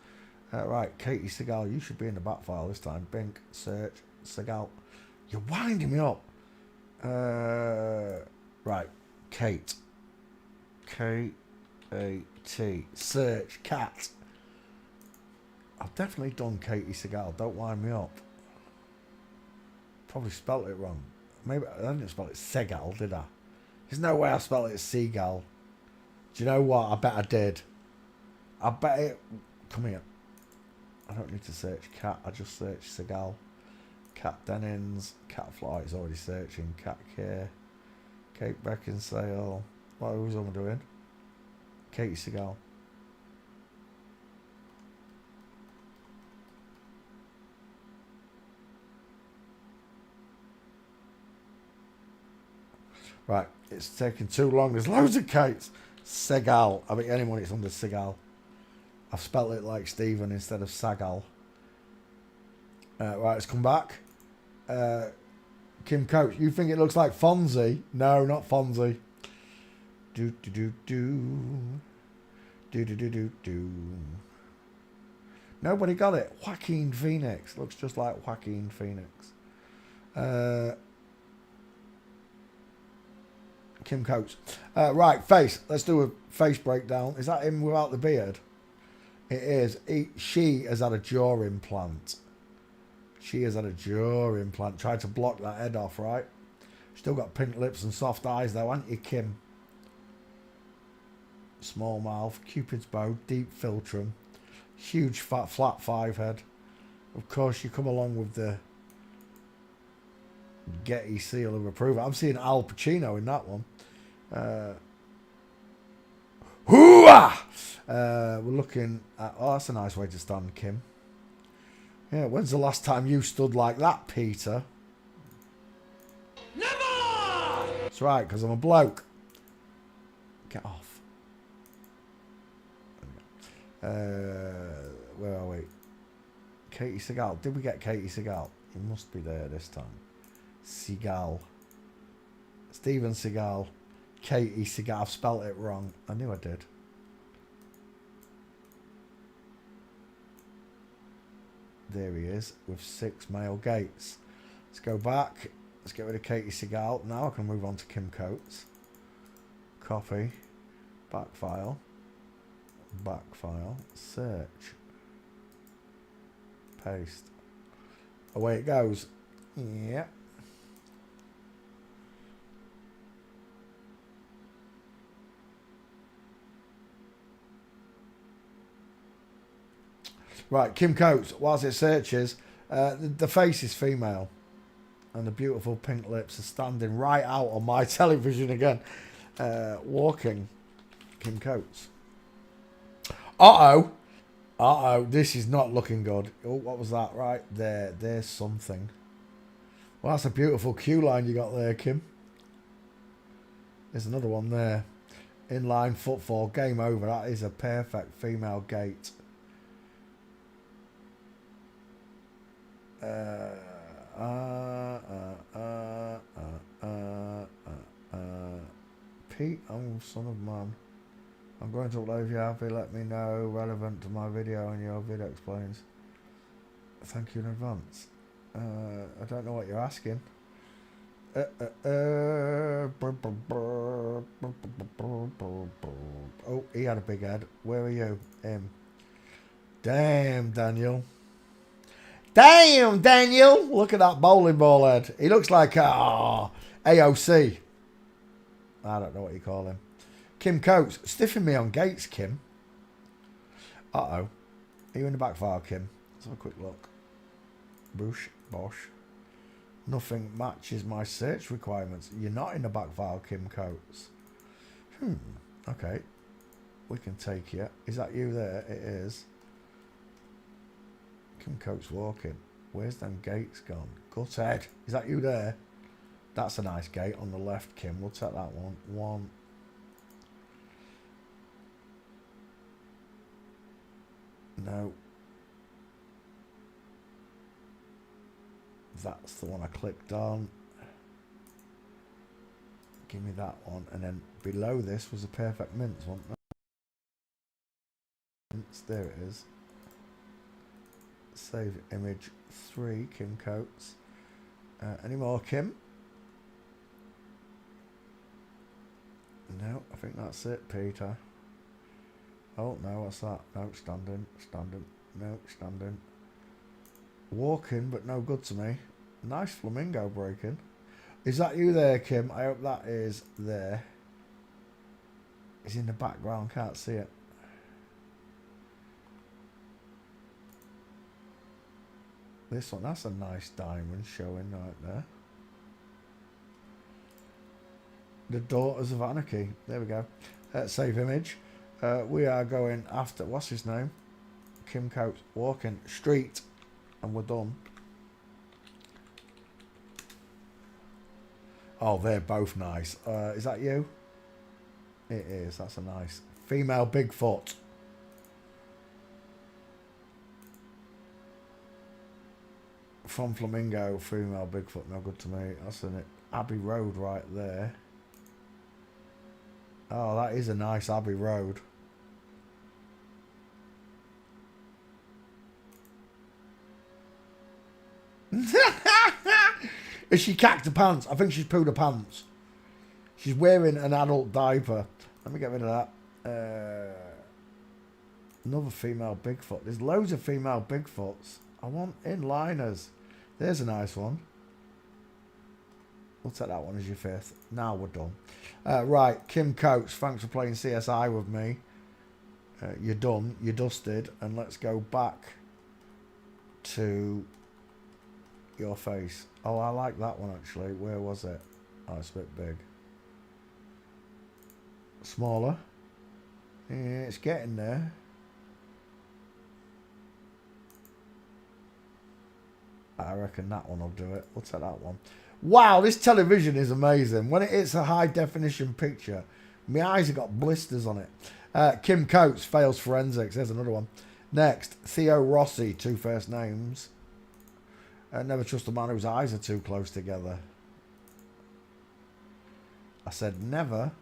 Speaker 1: Right, Katie Seagal, you should be in the back file this time. Bink, search, Seagal. You're winding me up. Right, Kate. K-A-T. Search, cat. I've definitely done Katie Seagal. Don't wind me up. Probably spelt it wrong. Maybe I didn't spell it Seagal, did I? There's no way I spelled it Seagal. Do you know what? I bet I did. I bet it... Come here. I don't need to search cat. I just search Seagal. Cat Dennings. Cat Fly is already searching. Cat Care. Kate Beckinsale. What was I doing? Katie Seagal. Right, it's taking too long. There's loads of Kates. Seagal. I bet anyone it's under Seagal. I've spelt it like Stephen instead of Sagal. Right, let's come back. Kim Coates. You think it looks like Fonzie? No, not Fonzie. Do do do do. Do do do do do. Nobody got it. Joaquin Phoenix. Looks just like Joaquin Phoenix. Kim Coates. Right, face. Let's do a face breakdown. Is that him without the beard? It is. She has had a jaw implant. She has had a jaw implant. Tried to block that head off, right? Still got pink lips and soft eyes though, haven't you, Kim? Small mouth, Cupid's bow, deep philtrum, huge fat flat 5 head. Of course, you come along with the Getty seal of approval. I'm seeing Al Pacino in that one. We're looking at... Oh, that's a nice way to stand, Kim. Yeah, when's the last time you stood like that, Peter? Never! That's right, because I'm a bloke. Get off. Where are we? Katie Seagal. Did we get Katie Seagal? He must be there this time. Seagal. Steven Seagal. Katie Seagal. I've spelt it wrong. I knew I did. There he is with 6 male gates. Let's go back. Let's get rid of Katie Seagal. Now I can move on to Kim Coates. Copy. Back file. Back file. Search. Paste. Away it goes. Yeah. Right, Kim Coates, whilst it searches, the face is female. And the beautiful pink lips are standing right out on my television again. Walking. Kim Coates. Uh-oh. Uh-oh, this is not looking good. Oh, what was that? Right there. There's something. Well, that's a beautiful queue line you got there, Kim. There's another one there. Inline footfall. Game over. That is a perfect female gait. Pete, I'm son of man. I'm going to upload if you're happy. Let me know. Relevant to my video and your video explains. Thank you in advance. I don't know what you're asking. Oh, he had a big head. Where are you? Him. Damn, Daniel. Damn, Daniel. Look at that bowling ball head. He looks like AOC. I don't know what you call him. Kim Coates. Stiffing me on gates, Kim. Uh-oh. Are you in the back file, Kim? Let's have a quick look. Boosh. Bosh. Nothing matches my search requirements. You're not in the back file, Kim Coates. Okay. We can take you. Is that you there? It is. Kim Coates walking. Where's them gates gone? Guthead. Is that you there? That's a nice gate on the left, Kim. We'll take that one. One. No. That's the one I clicked on. Give me that one. And then below this was a perfect mince one. There it is. Save image 3, Kim Coates. Any more, Kim? No, I think that's it, Peter. Oh, no, what's that? No, standing. No, standing. Walking, but no good to me. Nice flamingo breaking. Is that you there, Kim? I hope that is there. He's in the background, can't see it. This one, that's a nice diamond showing right there. The Daughters of Anarchy. There we go. Save image. We are going after, what's his name? Kim Coates. Walking street. And we're done. Oh, they're both nice. Is that you? It is. That's a nice female Bigfoot. From Flamingo, female Bigfoot. No good to me. That's an Abbey Road right there. Oh, that is a nice Abbey Road. Is she cacked her pants? I think she's pooed her pants. She's wearing an adult diaper. Let me get rid of that. Another female Bigfoot. There's loads of female Bigfoots. I want inliners. There's a nice one. We'll take that one as your fifth. Now we're done. Right, Kim Coates, thanks for playing CSI with me. You're done. You're dusted. And let's go back to your face. Oh, I like that one actually. Where was it? Oh, it's a bit big. Smaller. Yeah, it's getting there. I reckon that one will do it. We'll take that one. Wow, this television is amazing. When it hits a high definition picture, my eyes have got blisters on it. Kim Coates fails forensics. There's another one. Next, Theo Rossi, 2 first names. Never trust a man whose eyes are too close together. I said never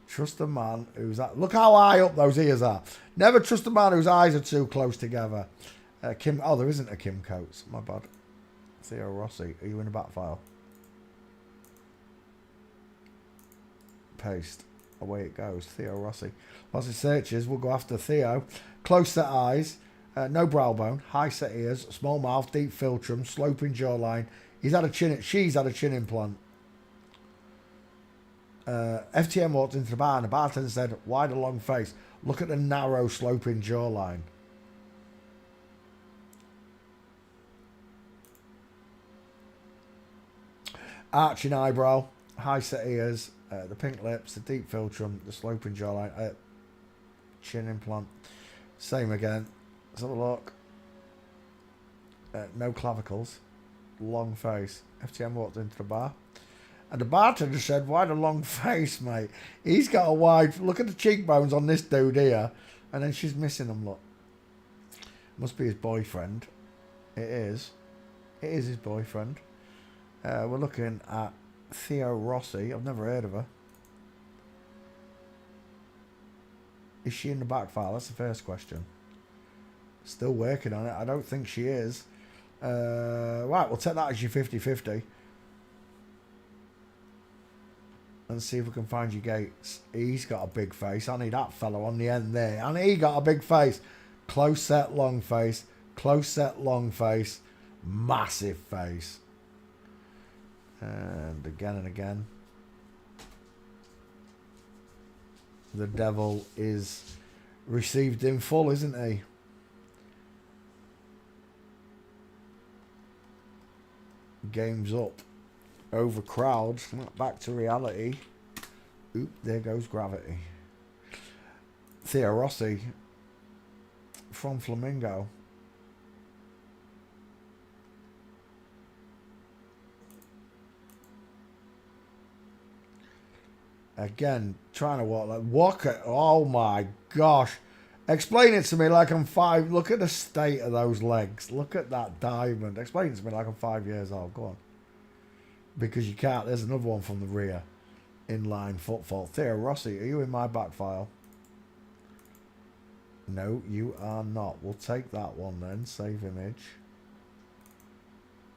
Speaker 1: trust a man whose... Look how high up those ears are. Never trust a man whose eyes are too close together. Kim... Oh, there isn't a Kim Coates. My bad. Theo Rossi. Are you in the back file? Paste. Away it goes. Theo Rossi. Lots of searches. We'll go after Theo. Close set eyes. No brow bone. High set ears. Small mouth. Deep philtrum. Sloping jawline. She's had a chin implant. FTM walked into the bar and the bartender said, wide and long face. Look at the narrow sloping jawline. Arching eyebrow. High set ears. The pink lips. The deep philtrum. The sloping jawline. Chin implant. Same again. Let's have a look. No clavicles. Long face. FTM walked into the bar. And the bartender said, wide a long face, mate. He's got a wide... Look at the cheekbones on this dude here. And then she's missing them, look. Must be his boyfriend. It is. It is his boyfriend. We're looking at Theo Rossi. I've never heard of her. Is she in the back file? That's the first question. Still working on it. I don't think she is. Right, we'll take that as your 50-50. And see if we can find your Gates. He's got a big face. I need that fellow on the end there. And he got a big face. Close set, long face. Close set, long face. Massive face. And again. The devil is received in full, isn't he? Game's up. Overcrowd. Back to reality. Oop, there goes gravity. Theo Rossi from Flamingo. Again, trying to walk it. Oh my gosh. Explain it to me like I'm 5. Look at the state of those legs. Look at that diamond. Explain it to me like I'm 5 years old. Go on. Because you can't. There's another one from the rear. Inline footfall. Theo Rossi, are you in my back file? No, you are not. We'll take that one then. Save image.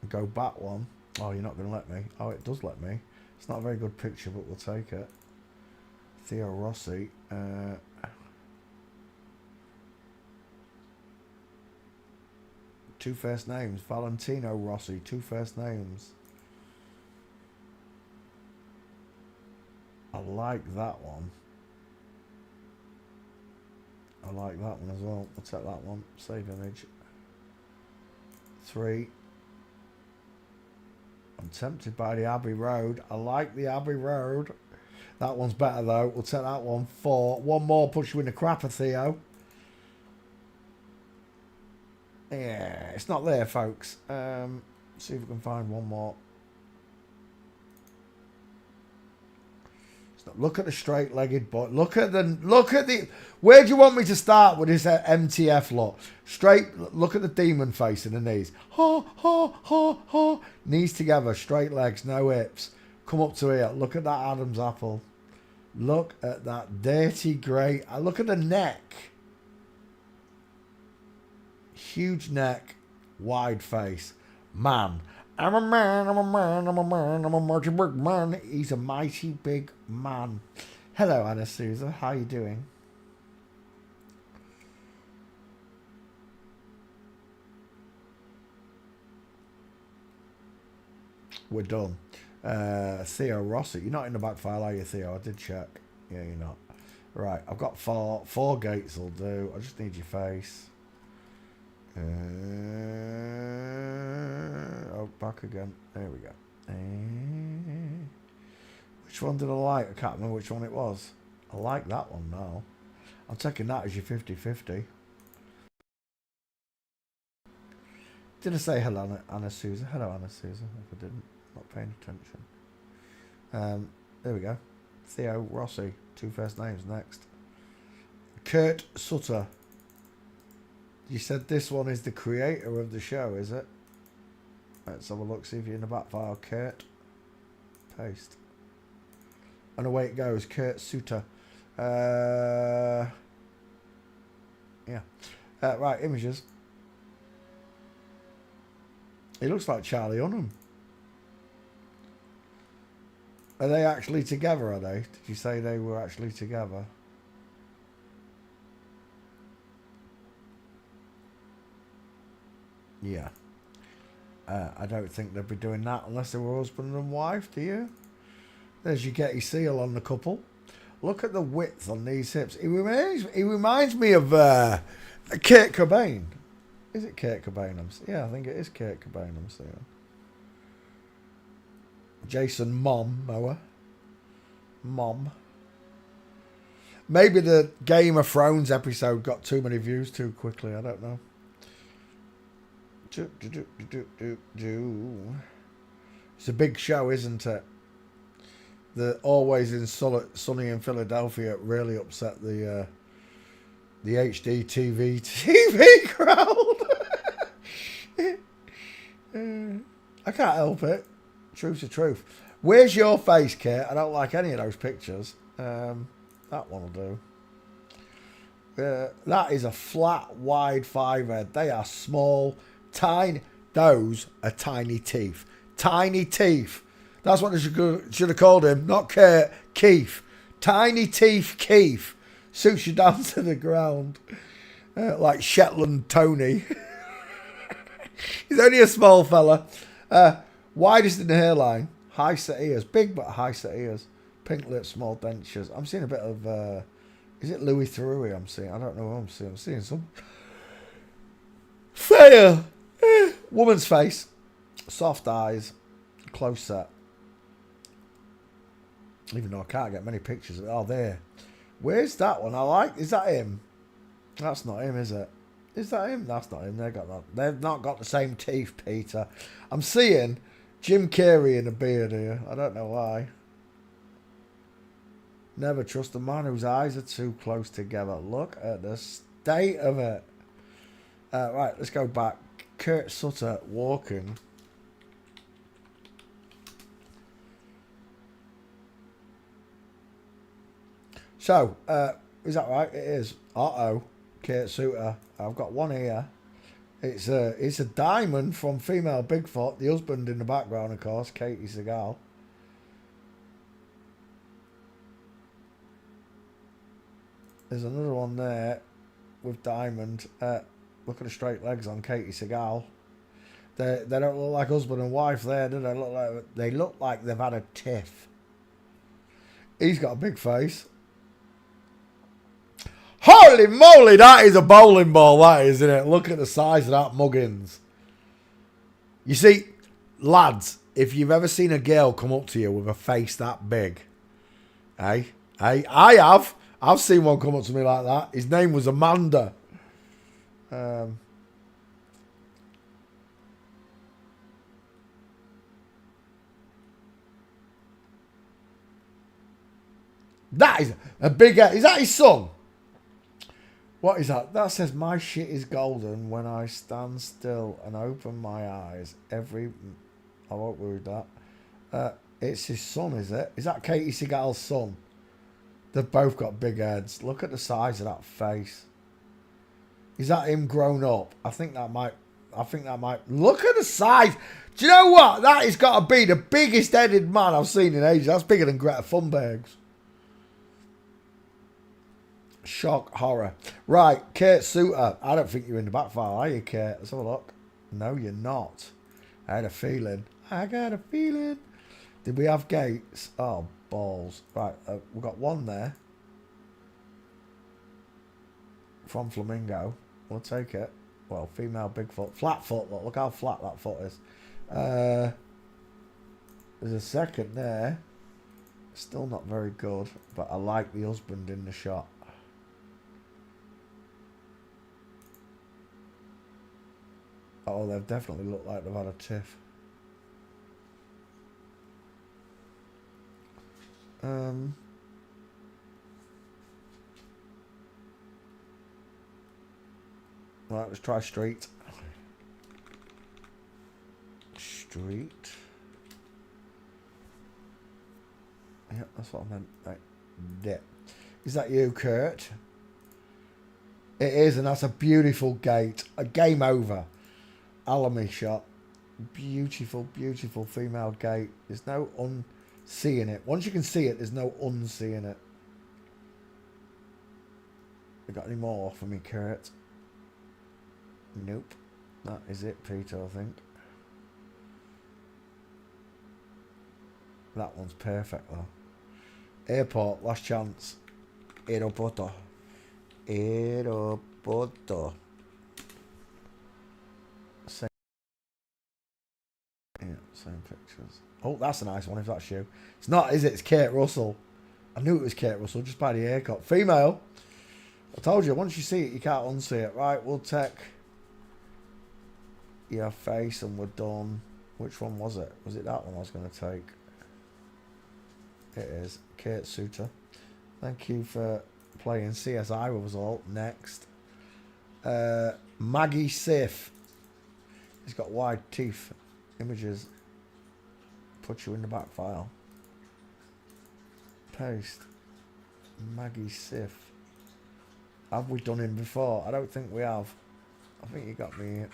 Speaker 1: Go back one. Oh, you're not going to let me. Oh, it does let me. It's not a very good picture, but we'll take it. Theo Rossi. 2 first names. Valentino Rossi, 2 first names. I like that one. I like that one as well. I'll take that one. Save image. 3. I'm tempted by the Abbey Road. I like the Abbey Road. That one's better though. We'll take that one. 4. One more puts you in the crapper, Theo. Yeah, it's not there, folks. See if we can find one more. Look at the straight-legged boy. Look at the. Where do you want me to start with this MTF lot? Straight. Look at the demon face in the knees. Ha ha ha ha. Knees together, straight legs, no hips. Come up to here. Look at that Adam's apple. Look at that dirty grey. Look at the neck. Huge neck, wide face. Man. I'm a man, I'm a man, I'm a man, I'm a mighty big man. He's a mighty big man. Hello, Anna Souza. How you doing? We're done. Theo Rossi. You're not in the back file, are you, Theo? I did check. Yeah, you're not. Right, I've got 4. 4 gates will do. I just need your face. Oh, back again. There we go. Which one did I like? I can't remember which one it was. I like that one now. I'm taking that as your 50-50. Did I say hello, Anna Souza? Hello, Anna Souza. If I didn't, not paying attention. There we go. Theo Rossi. 2 first names next. Kurt Sutter. You said this one is the creator of the show, is it? Let's have a look, see if you're in the back file. Kurt. Paste. And away it goes. Kurt Sutter. Yeah. Right, images. He looks like Charlie Hunnam. Are they actually together, are they? Did you say they were actually together? Yeah. I don't think they'd be doing that unless they were husband and wife, do you? There's your Getty seal on the couple. Look at the width on these hips. He reminds me of Kurt Cobain. Is it Kurt Cobain? Yeah, I think it is Kurt Cobain I'm seeing. Jason Momoa. Mom. Maybe the Game of Thrones episode got too many views too quickly. I don't know. It's a big show, isn't it? The Always in Sunny in Philadelphia really upset the HD TV crowd. I can't help it. Truth's the truth. Where's your face, Kate? I don't like any of those pictures. That one will do. That is a flat, wide 5 head. They are small, tiny. Those are tiny teeth. Tiny teeth. That's what they should have called him. Not Kurt. Keith. Tiny teeth Keith. Suits you down to the ground. Like Shetland Tony. He's only a small fella. Widest in the hairline. High set ears. Big but high set ears. Pink lips, small dentures. I'm seeing a bit of... is it Louis Theroux I'm seeing? I don't know what I'm seeing. I'm seeing some... Fair. Woman's face. Soft eyes. Close set. Even though I can't get many pictures. Oh, there. Where's that one? I like... Is that him? That's not him, is it? Is that him? That's not him. They've not got the same teeth, Peter. I'm seeing Jim Carrey in a beard here. I don't know why. Never trust a man whose eyes are too close together. Look at the state of it. Right, let's go back. Kurt Sutter walking. So, is that right? It is. Uh-oh. Kurt Sutter. I've got one here. It's a diamond from Female Bigfoot. The husband in the background, of course, Katie Seagal. There's another one there with diamond. Look at the straight legs on Katie Seagal. They don't look like husband and wife there, do they? They look like they've had a tiff. He's got a big face. Holy moly, that is a bowling ball, that is, isn't it? Look at the size of that muggins. You see, lads, if you've ever seen a girl come up to you with a face that big, I have. I've seen one come up to me like that. His name was Amanda. That is a big... Is that his son? What is that? That says, my shit is golden when I stand still and open my eyes. I won't read that. It's his son, is it? Is that Katie Seagal's son? They've both got big heads. Look at the size of that face. Is that him grown up? I think that might... Look at the size. Do you know what? That has got to be the biggest headed man I've seen in ages. That's bigger than Greta Thunberg's. Shock, horror. Right, Kate Suter. I don't think you're in the back file, are you, Kate? Let's have a look. No, you're not. I had a feeling. I got a feeling. Did we have Gates? Oh, balls. Right, we've got one there. From Flamingo. We'll take it. Well, female Bigfoot. Flat foot, look how flat that foot is. There's a second there. Still not very good, but I like the husband in the shot. Oh, they've definitely looked like they've had a tiff. Right, let's try street. Street. Yeah, that's what I meant. Right. Yeah. Is that you, Kurt? It is, and that's a beautiful gate. A game over. Alamy shot. Beautiful, beautiful female gate. There's no unseeing it. Once you can see it, there's no unseeing it. You got any more for me, Kurt? Nope. That is it, Peter, I think. That one's perfect, though. Airport, last chance. Aeroporto. Aeroporto. Same. Yeah, same pictures. Oh, that's a nice one if that's you. It's not, is it? It's Kate Russell. I knew it was Kate Russell just by the haircut. Female. I told you, once you see it, you can't unsee it. Right, we'll take your face and we're done. Which one was it? Was it that one I was going to take? It is. Kate Suter. Thank you for playing CSI with us all. Next. Maggie Sif. He's got wide teeth. Images. Put you in the back file. Paste. Maggie Sif. Have we done him before? I don't think we have. I think you got me.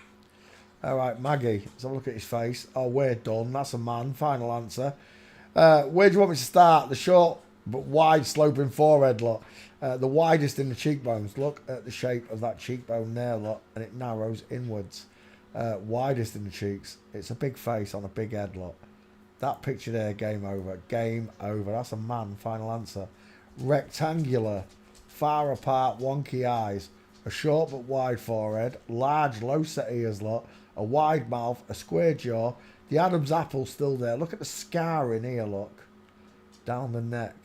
Speaker 1: Alright, Maggie. Let's have a look at his face. Oh, we're done. That's a man. Final answer. Where do you want me to start? The short but wide sloping forehead, look. The widest in the cheekbones. Look at the shape of that cheekbone there, look. And it narrows inwards. Widest in the cheeks. It's a big face on a big head, look. That picture there, game over. Game over. That's a man. Final answer. Rectangular. Far apart, wonky eyes. A short but wide forehead. Large, low set ears, look. A wide mouth. A square jaw. The Adam's apple's still there. Look at the scar in here, look. Down the neck.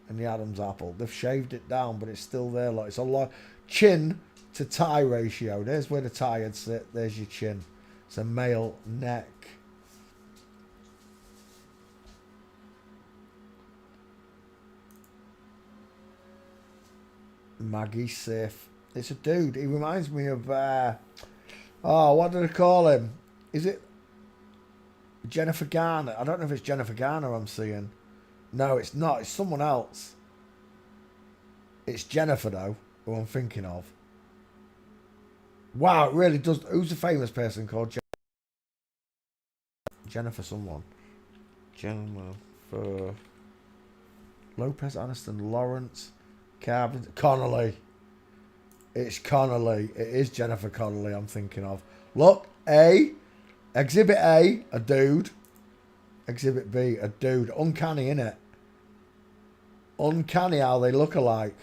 Speaker 1: And the Adam's apple. They've shaved it down, but it's still there, look. It's a lot. Chin to tie ratio. There's where the tie would sit. There's your chin. It's a male neck. Maggie Sif. It's a dude. He reminds me of... oh, what did I call him? Is it... Jennifer Garner? I don't know if it's Jennifer Garner I'm seeing. No, it's not. It's someone else. It's Jennifer, though, who I'm thinking of. Wow, it really does. Who's a famous person called Jennifer someone? Jennifer Lopez, Aniston, Lawrence, Carpenter, Connolly. It's Connolly. It is Jennifer Connolly I'm thinking of. Look, A. Exhibit A, a dude. Exhibit B, a dude. Uncanny, innit? Uncanny how they look alike.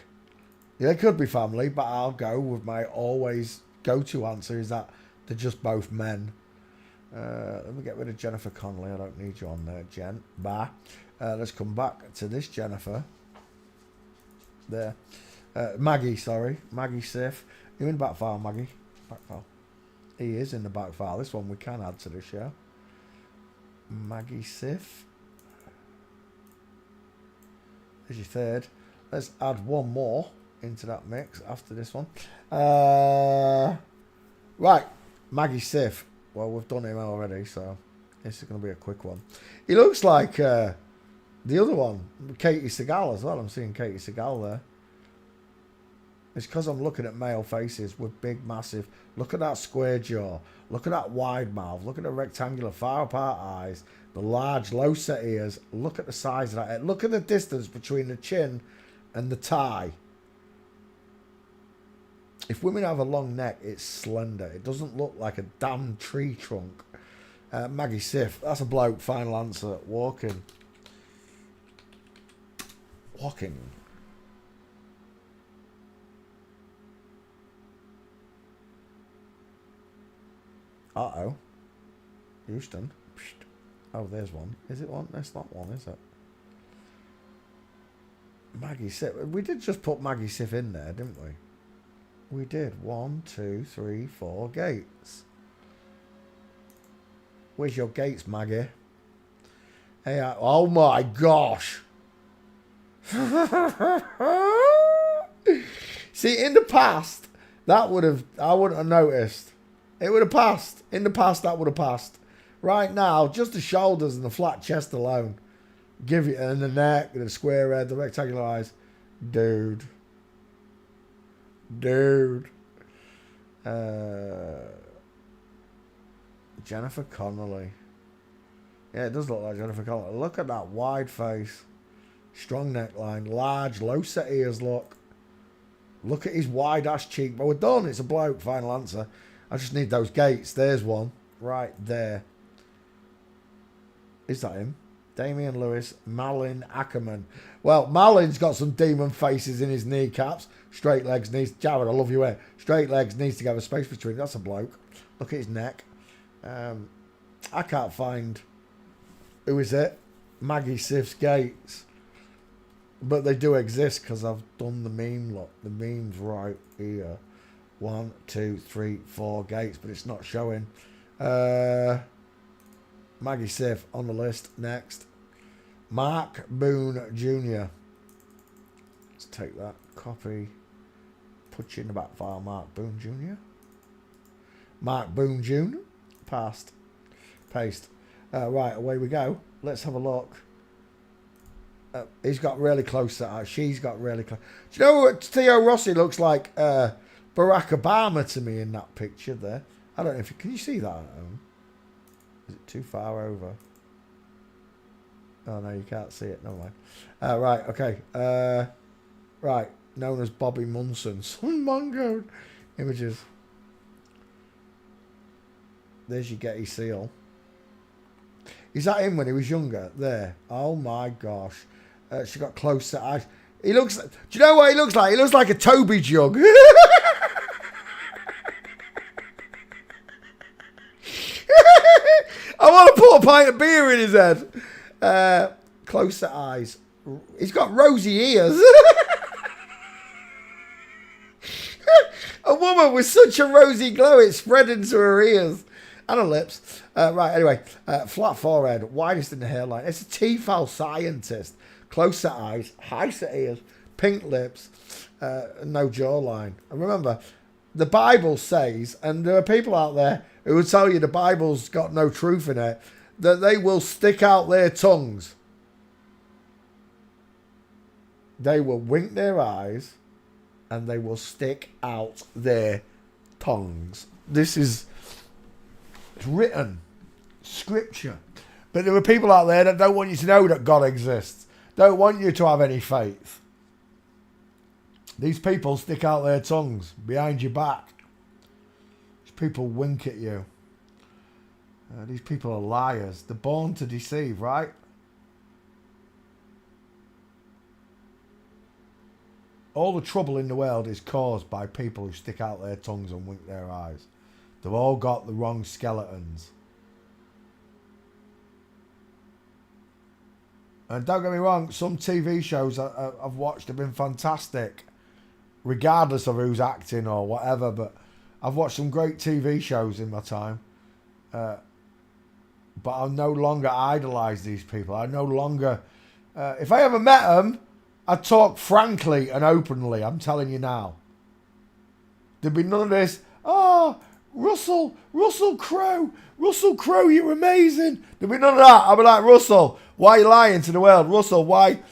Speaker 1: Yeah, they could be family, but I'll go with my always go-to answer is that they're just both men. Let me get rid of Jennifer Connolly. I don't need you on there, Jen. Bye. Let's come back to this Jennifer. There. Maggie, sorry. Maggie Sif. You in the back file, Maggie? Back file. He is in the back file. This one we can add to the show. Maggie Sif. There's your third. Let's add one more into that mix after this one. Right. Maggie Sif. Well, we've done him already, so this is going to be a quick one. He looks like the other one, Katie Seagal as well. I'm seeing Katie Seagal there. It's because I'm looking at male faces with big, massive... Look at that square jaw. Look at that wide mouth. Look at the rectangular, far apart eyes. The large, low-set ears. Look at the size of that head. Look at the distance between the chin and the tie. If women have a long neck, it's slender. It doesn't look like a damn tree trunk. Maggie Sif. That's a bloke. Final answer. Walking. Walking. Uh-oh. Houston. Oh, there's one. Is it one? That's not one, is it? Maggie Sif. We did just put Maggie Sif in there, didn't we? We did. 1, 2, 3, 4 gates. Where's your gates, Maggie? Hey, oh my gosh. See, in the past, I wouldn't have noticed. It would have passed. In the past, that would have passed. Right now, just the shoulders and the flat chest alone. Give you, and the neck, the square head, the rectangular eyes. Dude. Jennifer Connolly. Yeah, it does look like Jennifer Connolly. Look at that wide face. Strong neckline. Large, low set ears, look. Look at his wide ass cheek. But we're done. It's a bloke. Final answer. I just need those gates. There's one. Right there. Is that him? Damian Lewis, Malin Ackerman. Well, Malin's got some demon faces in his kneecaps. Straight legs needs... Jared, I love you here. Straight legs needs to have a space between. That's a bloke. Look at his neck. I can't find... Who is it? Maggie Sif's gates. But they do exist because I've done the meme look. The meme's right here. 1, 2, 3, 4 gates, but it's not showing. Maggie Sif on the list. Next. Mark Boone Jr. Let's take that. Copy. Put you in the back file. Mark Boone Jr. Mark Boone Jr. Passed. Paste. Right, away we go. Let's have a look. He's got really close to her. She's got really close. Do you know what Theo Rossi looks like? Barack Obama to me in that picture there. I don't know if you... Can you see that at home? Is it too far over? Oh, no, you can't see it. Never mind. Right, okay. Right, known as Bobby Munson. Son Mongo. Images. There's your Getty seal. Is that him when he was younger? There. Oh, my gosh. She got close to eyes. He looks... Do you know what he looks like? He looks like a Toby jug. I want to put a pint of beer in his head. Close to eyes. He's got rosy ears. A woman with such a rosy glow, it spread into her ears. And her lips. Right, anyway. Flat forehead. Widest in the hairline. It's a T-file scientist. Close set eyes. High set ears. Pink lips. No jawline. And remember, the Bible says, and there are people out there who will tell you the Bible's got no truth in it, that they will stick out their tongues. They will wink their eyes and they will stick out their tongues. This is written scripture. But there are people out there that don't want you to know that God exists. Don't want you to have any faith. These people stick out their tongues behind your back. These people wink at you. These people are liars. They're born to deceive, right? All the trouble in the world is caused by people who stick out their tongues and wink their eyes. They've all got the wrong skeletons. And don't get me wrong, some TV shows I've watched have been fantastic, regardless of who's acting or whatever, but I've watched some great TV shows in my time. But I no longer idolise these people. I no longer... if I ever met them, I'd talk frankly and openly, I'm telling you now. There'd be none of this, oh, Russell Crowe, you're amazing. There'd be none of that. I'd be like, Russell, why are you lying to the world? Russell, why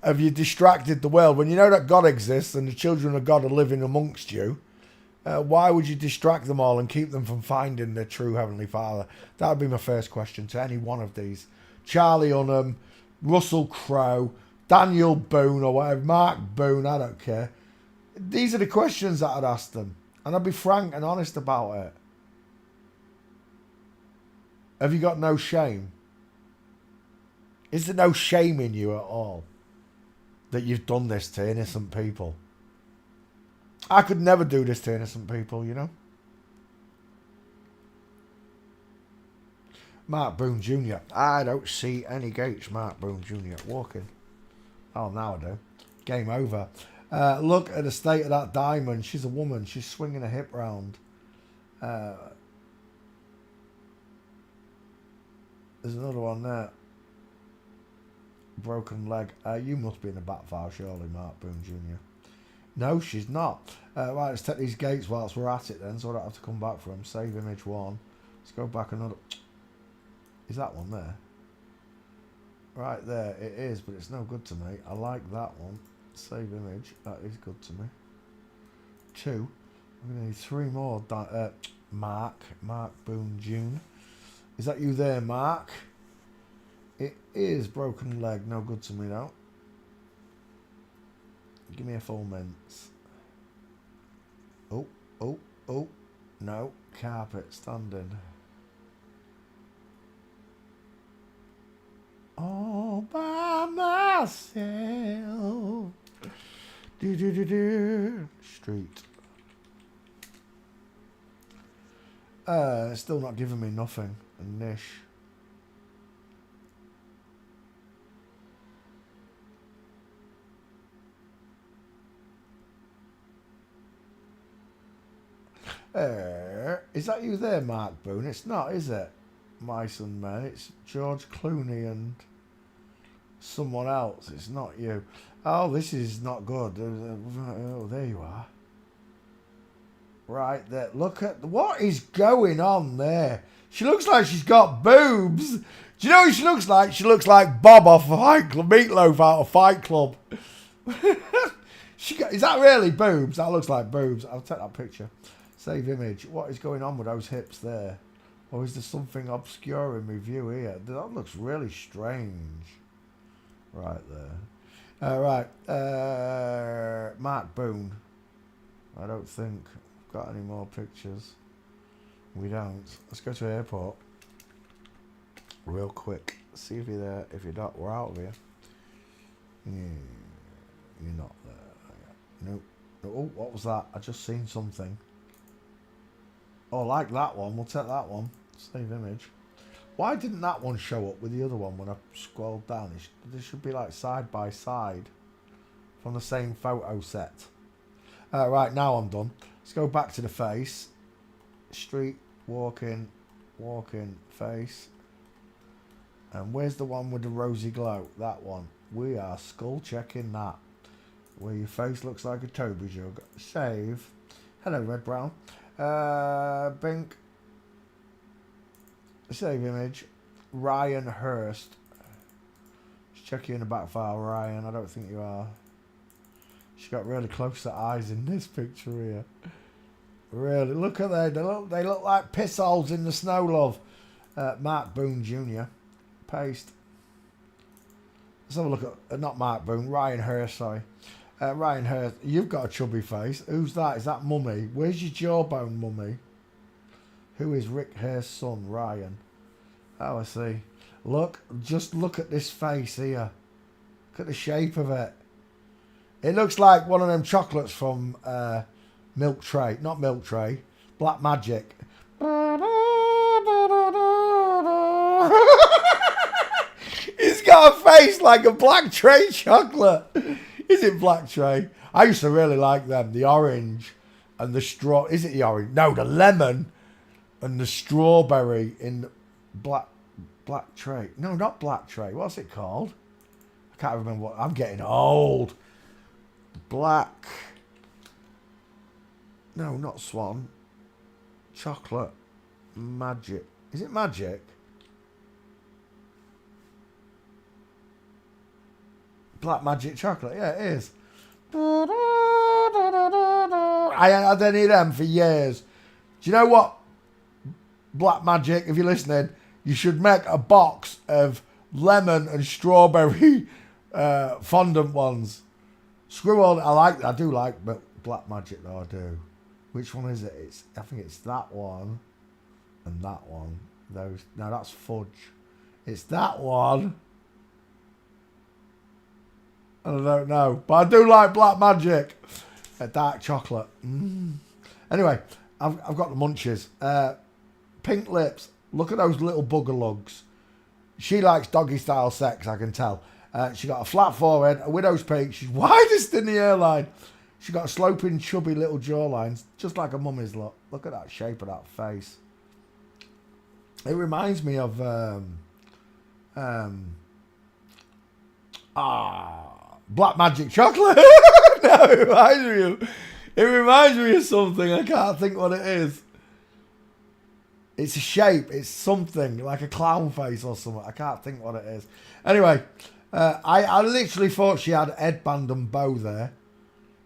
Speaker 1: have you distracted the world? When you know that God exists and the children of God are living amongst you, why would you distract them all and keep them from finding their true Heavenly Father? That would be my first question to any one of these. Charlie Hunnam, Russell Crowe, Daniel Boone or whatever, Mark Boone, I don't care. These are the questions that I'd ask them. And I'd be frank and honest about it. Have you got no shame? Is there no shame in you at all that you've done this to innocent people? I could never do this to innocent people, you know. Mark Boone Jr. I don't see any gates. Mark Boone Jr. walking. Oh, now I do. Game over. Look at the state of that diamond. She's a woman. She's swinging a hip round. There's another one there. Broken leg. You must be in a back file, surely, Mark Boone Jr. No, she's not. Right, let's take these gates whilst we're at it then, so I don't have to come back for them. Save image 1. Let's go back another... Is that one there? Right there, it is, but it's no good to me. I like that one. Save image. That is good to me. 2. I'm going to need 3 more. Mark Boone June. Is that you there, Mark? It is broken leg. No good to me, though. Give me a full mince. Oh. No. Carpet standing. All by myself. Street. It's still not giving me nothing. A niche. Is that you there, Mark Boone? It's not, is it? Mice and Men. It's George Clooney and someone else. It's not you. Oh, this is not good. Oh, there you are. Right there. Look at... What is going on there? She looks like she's got boobs. Do you know what she looks like? She looks like Bob off Fight Club. Meatloaf out of Fight Club. Is that really boobs? That looks like boobs. I'll take that picture. Save image. What is going on with those hips there? Or is there something obscure in my view here? That looks really strange. Right there. Right. Mark Boone. I don't think I've got any more pictures. We don't. Let's go to the airport. Real quick. See if you're there. If you're not, we're out of here. You're not there. Nope. Oh, what was that? I just seen something. Oh, I like that one. We'll take that one. Save image. Why didn't that one show up with the other one when I scrolled down? They should be like side by side from the same photo set. Right, now I'm done. Let's go back to the face. Street, walking, face. And where's the one with the rosy glow? That one. We are skull checking that. Where your face looks like a Toby jug. Save. Hello, Red Brown. Bink. Save image. Ryan Hurst. Just check you in the back file, Ryan. I don't think you are. She's got really close to eyes in this picture here. Really, look at that. They look like piss holes in the snow, love. Mark Boone Jr. Paste. Let's have a look at, not Mark Boone, Ryan Hurst, sorry. Ryan Hurst, you've got a chubby face. Who's that? Is that Mummy? Where's your jawbone, Mummy? Who is Rick Hurst's son, Ryan? Oh, I see. Look, just look at this face here. Look at the shape of it. It looks like one of them chocolates from Milk Tray. Not Milk Tray. Black Magic. He's got a face like a Black Tray chocolate. Is it Black Tray? I used to really like them. The orange and the straw. Is it the orange? No, the lemon and the strawberry in the Black Tray. No, not Black Tray. What's it called? I can't remember what. I'm getting old. Black. No, not Swan. Chocolate. Magic. Is it Magic? Black Magic chocolate. Yeah, it is. I had any of them for years. Do you know what? Black Magic, if you're listening, you should make a box of lemon and strawberry fondant ones. Screw all. I do like Black Magic though. I do. Which one is it? I think it's that one and that one. No, that's fudge. It's that one. I don't know, but I do like Black Magic. Dark chocolate. Anyway, I've got the munchies. Pink lips. Look at those little bugger lugs. She likes doggy style sex, I can tell. She got a flat forehead, a widow's peak. She's widest in the hairline. She got a sloping, chubby little jawlines, just like a mummy's look. Look at that shape of that face. It reminds me of Black Magic chocolate. No, it reminds me of something. I can't think what it is. It's a shape. It's something like a clown face or something. I can't think what it is. Anyway, I literally thought she had headband and bow there.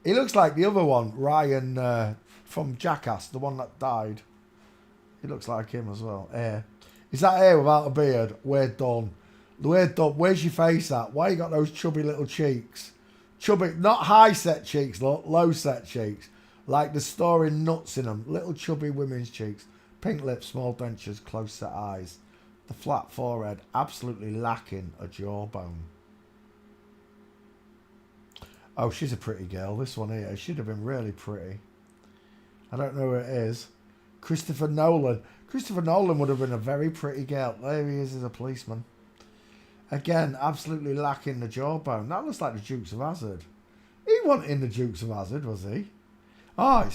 Speaker 1: He looks like the other one, Ryan from Jackass, the one that died. He looks like him as well. Hair. Is that hair without a beard? We're done. We're done. Where's your face at? Why you got those chubby little cheeks? Chubby, not high set cheeks, low set cheeks. Like the storing nuts in them. Little chubby women's cheeks. Pink lips, small dentures, close set eyes. The flat forehead, absolutely lacking a jawbone. Oh, she's a pretty girl. This one here. She'd have been really pretty. I don't know who it is. Christopher Nolan. Christopher Nolan would have been a very pretty girl. There he is as a policeman. Again, absolutely lacking the jawbone. That looks like the Dukes of Hazzard. He wasn't in the Dukes of Hazzard, was he? Oh,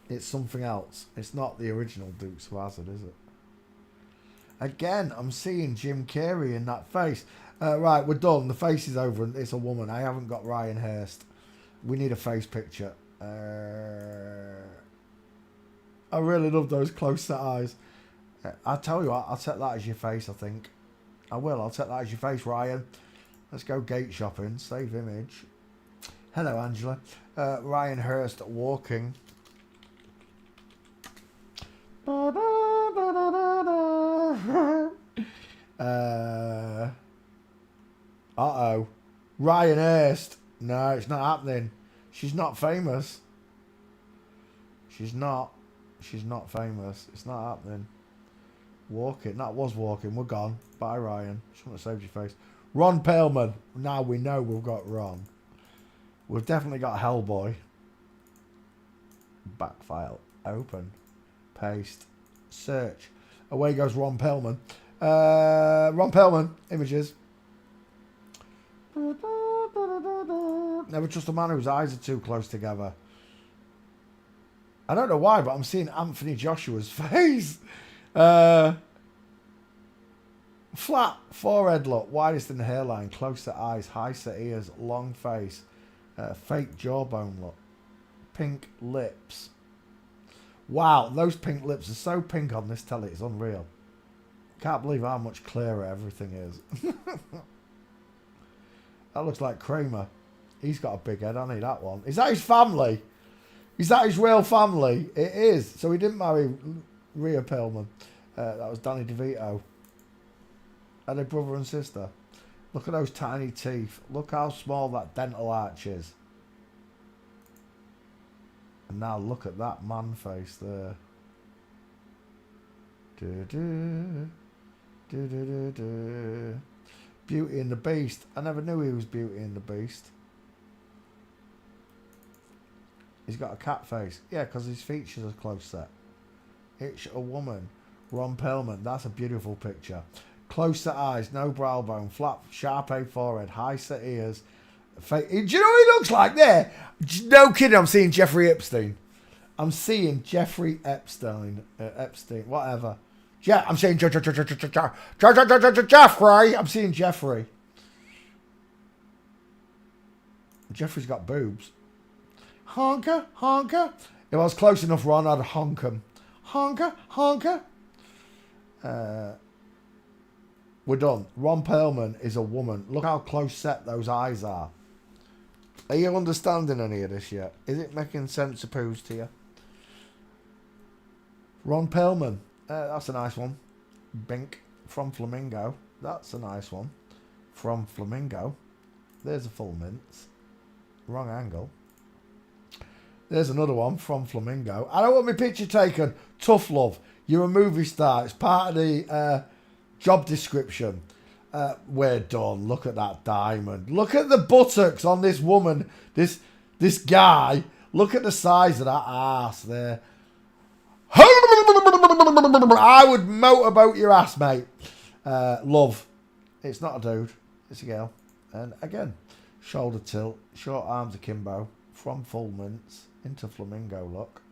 Speaker 1: it's something else. It's not the original Dukes of Hazzard, is it? Again, I'm seeing Jim Carrey in that face. Right, we're done. The face is over and it's a woman. I haven't got Ryan Hurst. We need a face picture. I really love those close set eyes. I'll tell you what, I'll take that as your face, I think. I will. I'll take that as your face, Ryan. Let's go gate shopping. Save image. Hello, Angela. Ryan Hurst walking. Uh-oh. Ryan Hurst. No, it's not happening. She's not famous. She's not famous. It's not happening. Walking. That was walking. We're gone. Bye, Ryan. Just want to save your face. Ron Perlman. Now we know we've got Ron. We've definitely got Hellboy. Back file. Open. Paste. Search. Away goes Ron Perlman. Ron Perlman. Images. Never trust a man whose eyes are too close together. I don't know why, but I'm seeing Anthony Joshua's face. Flat forehead look, widest in the hairline, close set eyes, high set ears, long face, fake jawbone look, pink lips. Wow, those pink lips are so pink on this telly, it's unreal. Can't believe how much clearer everything is. That looks like Kramer. He's got a big head, hasn't he, that one? Is that his family? Is that his real family? It is. So he didn't marry Rhea Perlman. That was Danny DeVito. Are they brother and sister? Look at those tiny teeth. Look how small that dental arch is. And now look at that man face there. Beauty and the Beast. I never knew he was Beauty and the Beast. He's got a cat face. Yeah, because his features are close set. It's a woman. Ron Perlman. That's a beautiful picture. Close set eyes, no brow bone, flat, sharp A forehead, high set ears. Do you know what he looks like there? No kidding, I'm seeing Jeffrey Epstein. I'm seeing Jeffrey Epstein. Epstein, whatever. Yeah, I'm saying Jeffrey. I'm seeing Jeffrey. Jeffrey's got boobs. Honker, honker. If I was close enough, Ron, I'd honk him. Honker, honker. We're done. Ron Perlman is a woman. Look how close set those eyes are. Are you understanding any of this yet? Is it making sense of poos to you? Ron Perlman. That's a nice one. Bink. From Flamingo. That's a nice one. From Flamingo. There's a full mince. Wrong angle. There's another one from Flamingo. I don't want my picture taken. Tough love. You're a movie star. It's part of the job description. We're done. Look at that diamond. Look at the buttocks on this woman. This guy. Look at the size of that ass there. I would motorboat your ass, mate. Love. It's not a dude. It's a girl. And again, shoulder tilt, short arms akimbo, from full mince into flamingo look.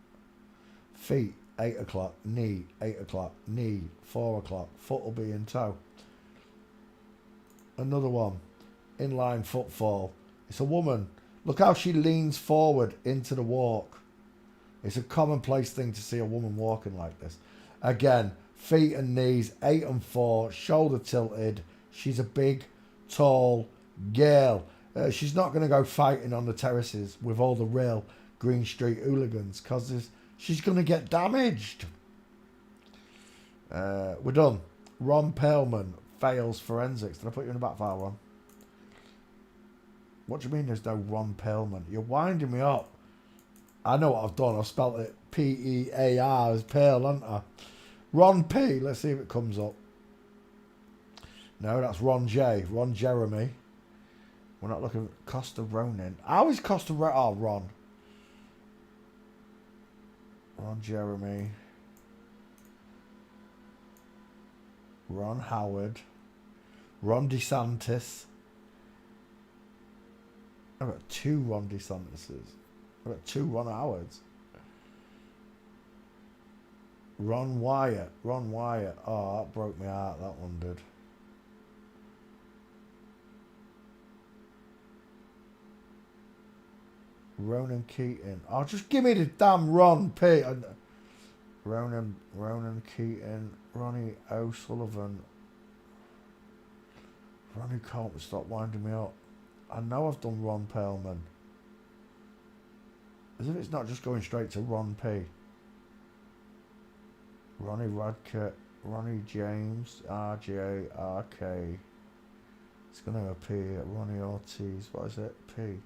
Speaker 1: Feet, 8 o'clock, knee, 8 o'clock, knee, 4 o'clock, foot will be in toe. Another one, inline footfall. It's a woman. Look how she leans forward into the walk. It's a commonplace thing to see a woman walking like this. Again, feet and knees, 8 and 4, shoulder tilted. She's a big, tall girl. She's not going to go fighting on the terraces with all the real Green Street hooligans because she's going to get damaged. We're done. Ron Perlman fails forensics. Did I put you in the back file, Ron? What do you mean there's no Ron Perlman? You're winding me up. I know what I've done. I've spelt it P-E-A-R as Pearl, haven't I? Ron P. Let's see if it comes up. No, that's Ron J. Ron Jeremy. We're not looking at Costa Ronin. How is Costa Ronin? Oh, Ron. Ron Jeremy. Ron Howard. Ron DeSantis. I've got 2 Ron DeSantises. I've got 2 Ron Howards. Ron Wyatt. Ron Wyatt. Oh, that broke my heart. That one did. Ronan Keating. Oh, just give me the damn Ron P. Ronan Keating. Ronnie O'Sullivan. Ronnie can't stop winding me up. I know I've done Ron Perlman. As if it's not just going straight to Ron P. Ronnie Radke. Ronnie James. RJ. RK. It's going to appear. Ronnie Ortiz. What is it? P.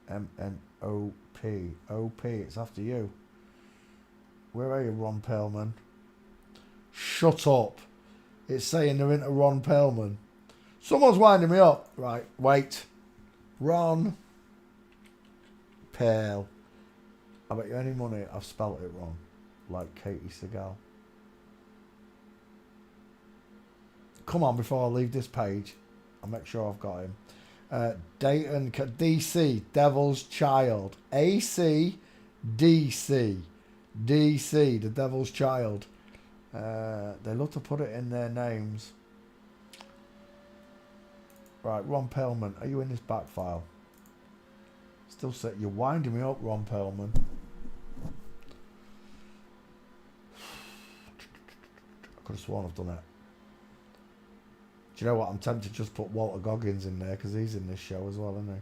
Speaker 1: M-N-O-P. O-P. It's after you. Where are you, Ron Perlman? Shut up. It's saying they're into Ron Perlman. Someone's winding me up. Right, wait. Ron Perl. I bet you any money I've spelt it wrong. Like Katie Seagal. Come on, before I leave this page, I'll make sure I've got him. Dayton, DC, Devil's Child. AC, DC. DC, the Devil's Child. They love to put it in their names. Right, Ron Perlman, are you in this back file? Still set. You're winding me up, Ron Perlman. I could have sworn I've done it. Do you know what? I'm tempted to just put Walter Goggins in there because he's in this show as well, isn't he?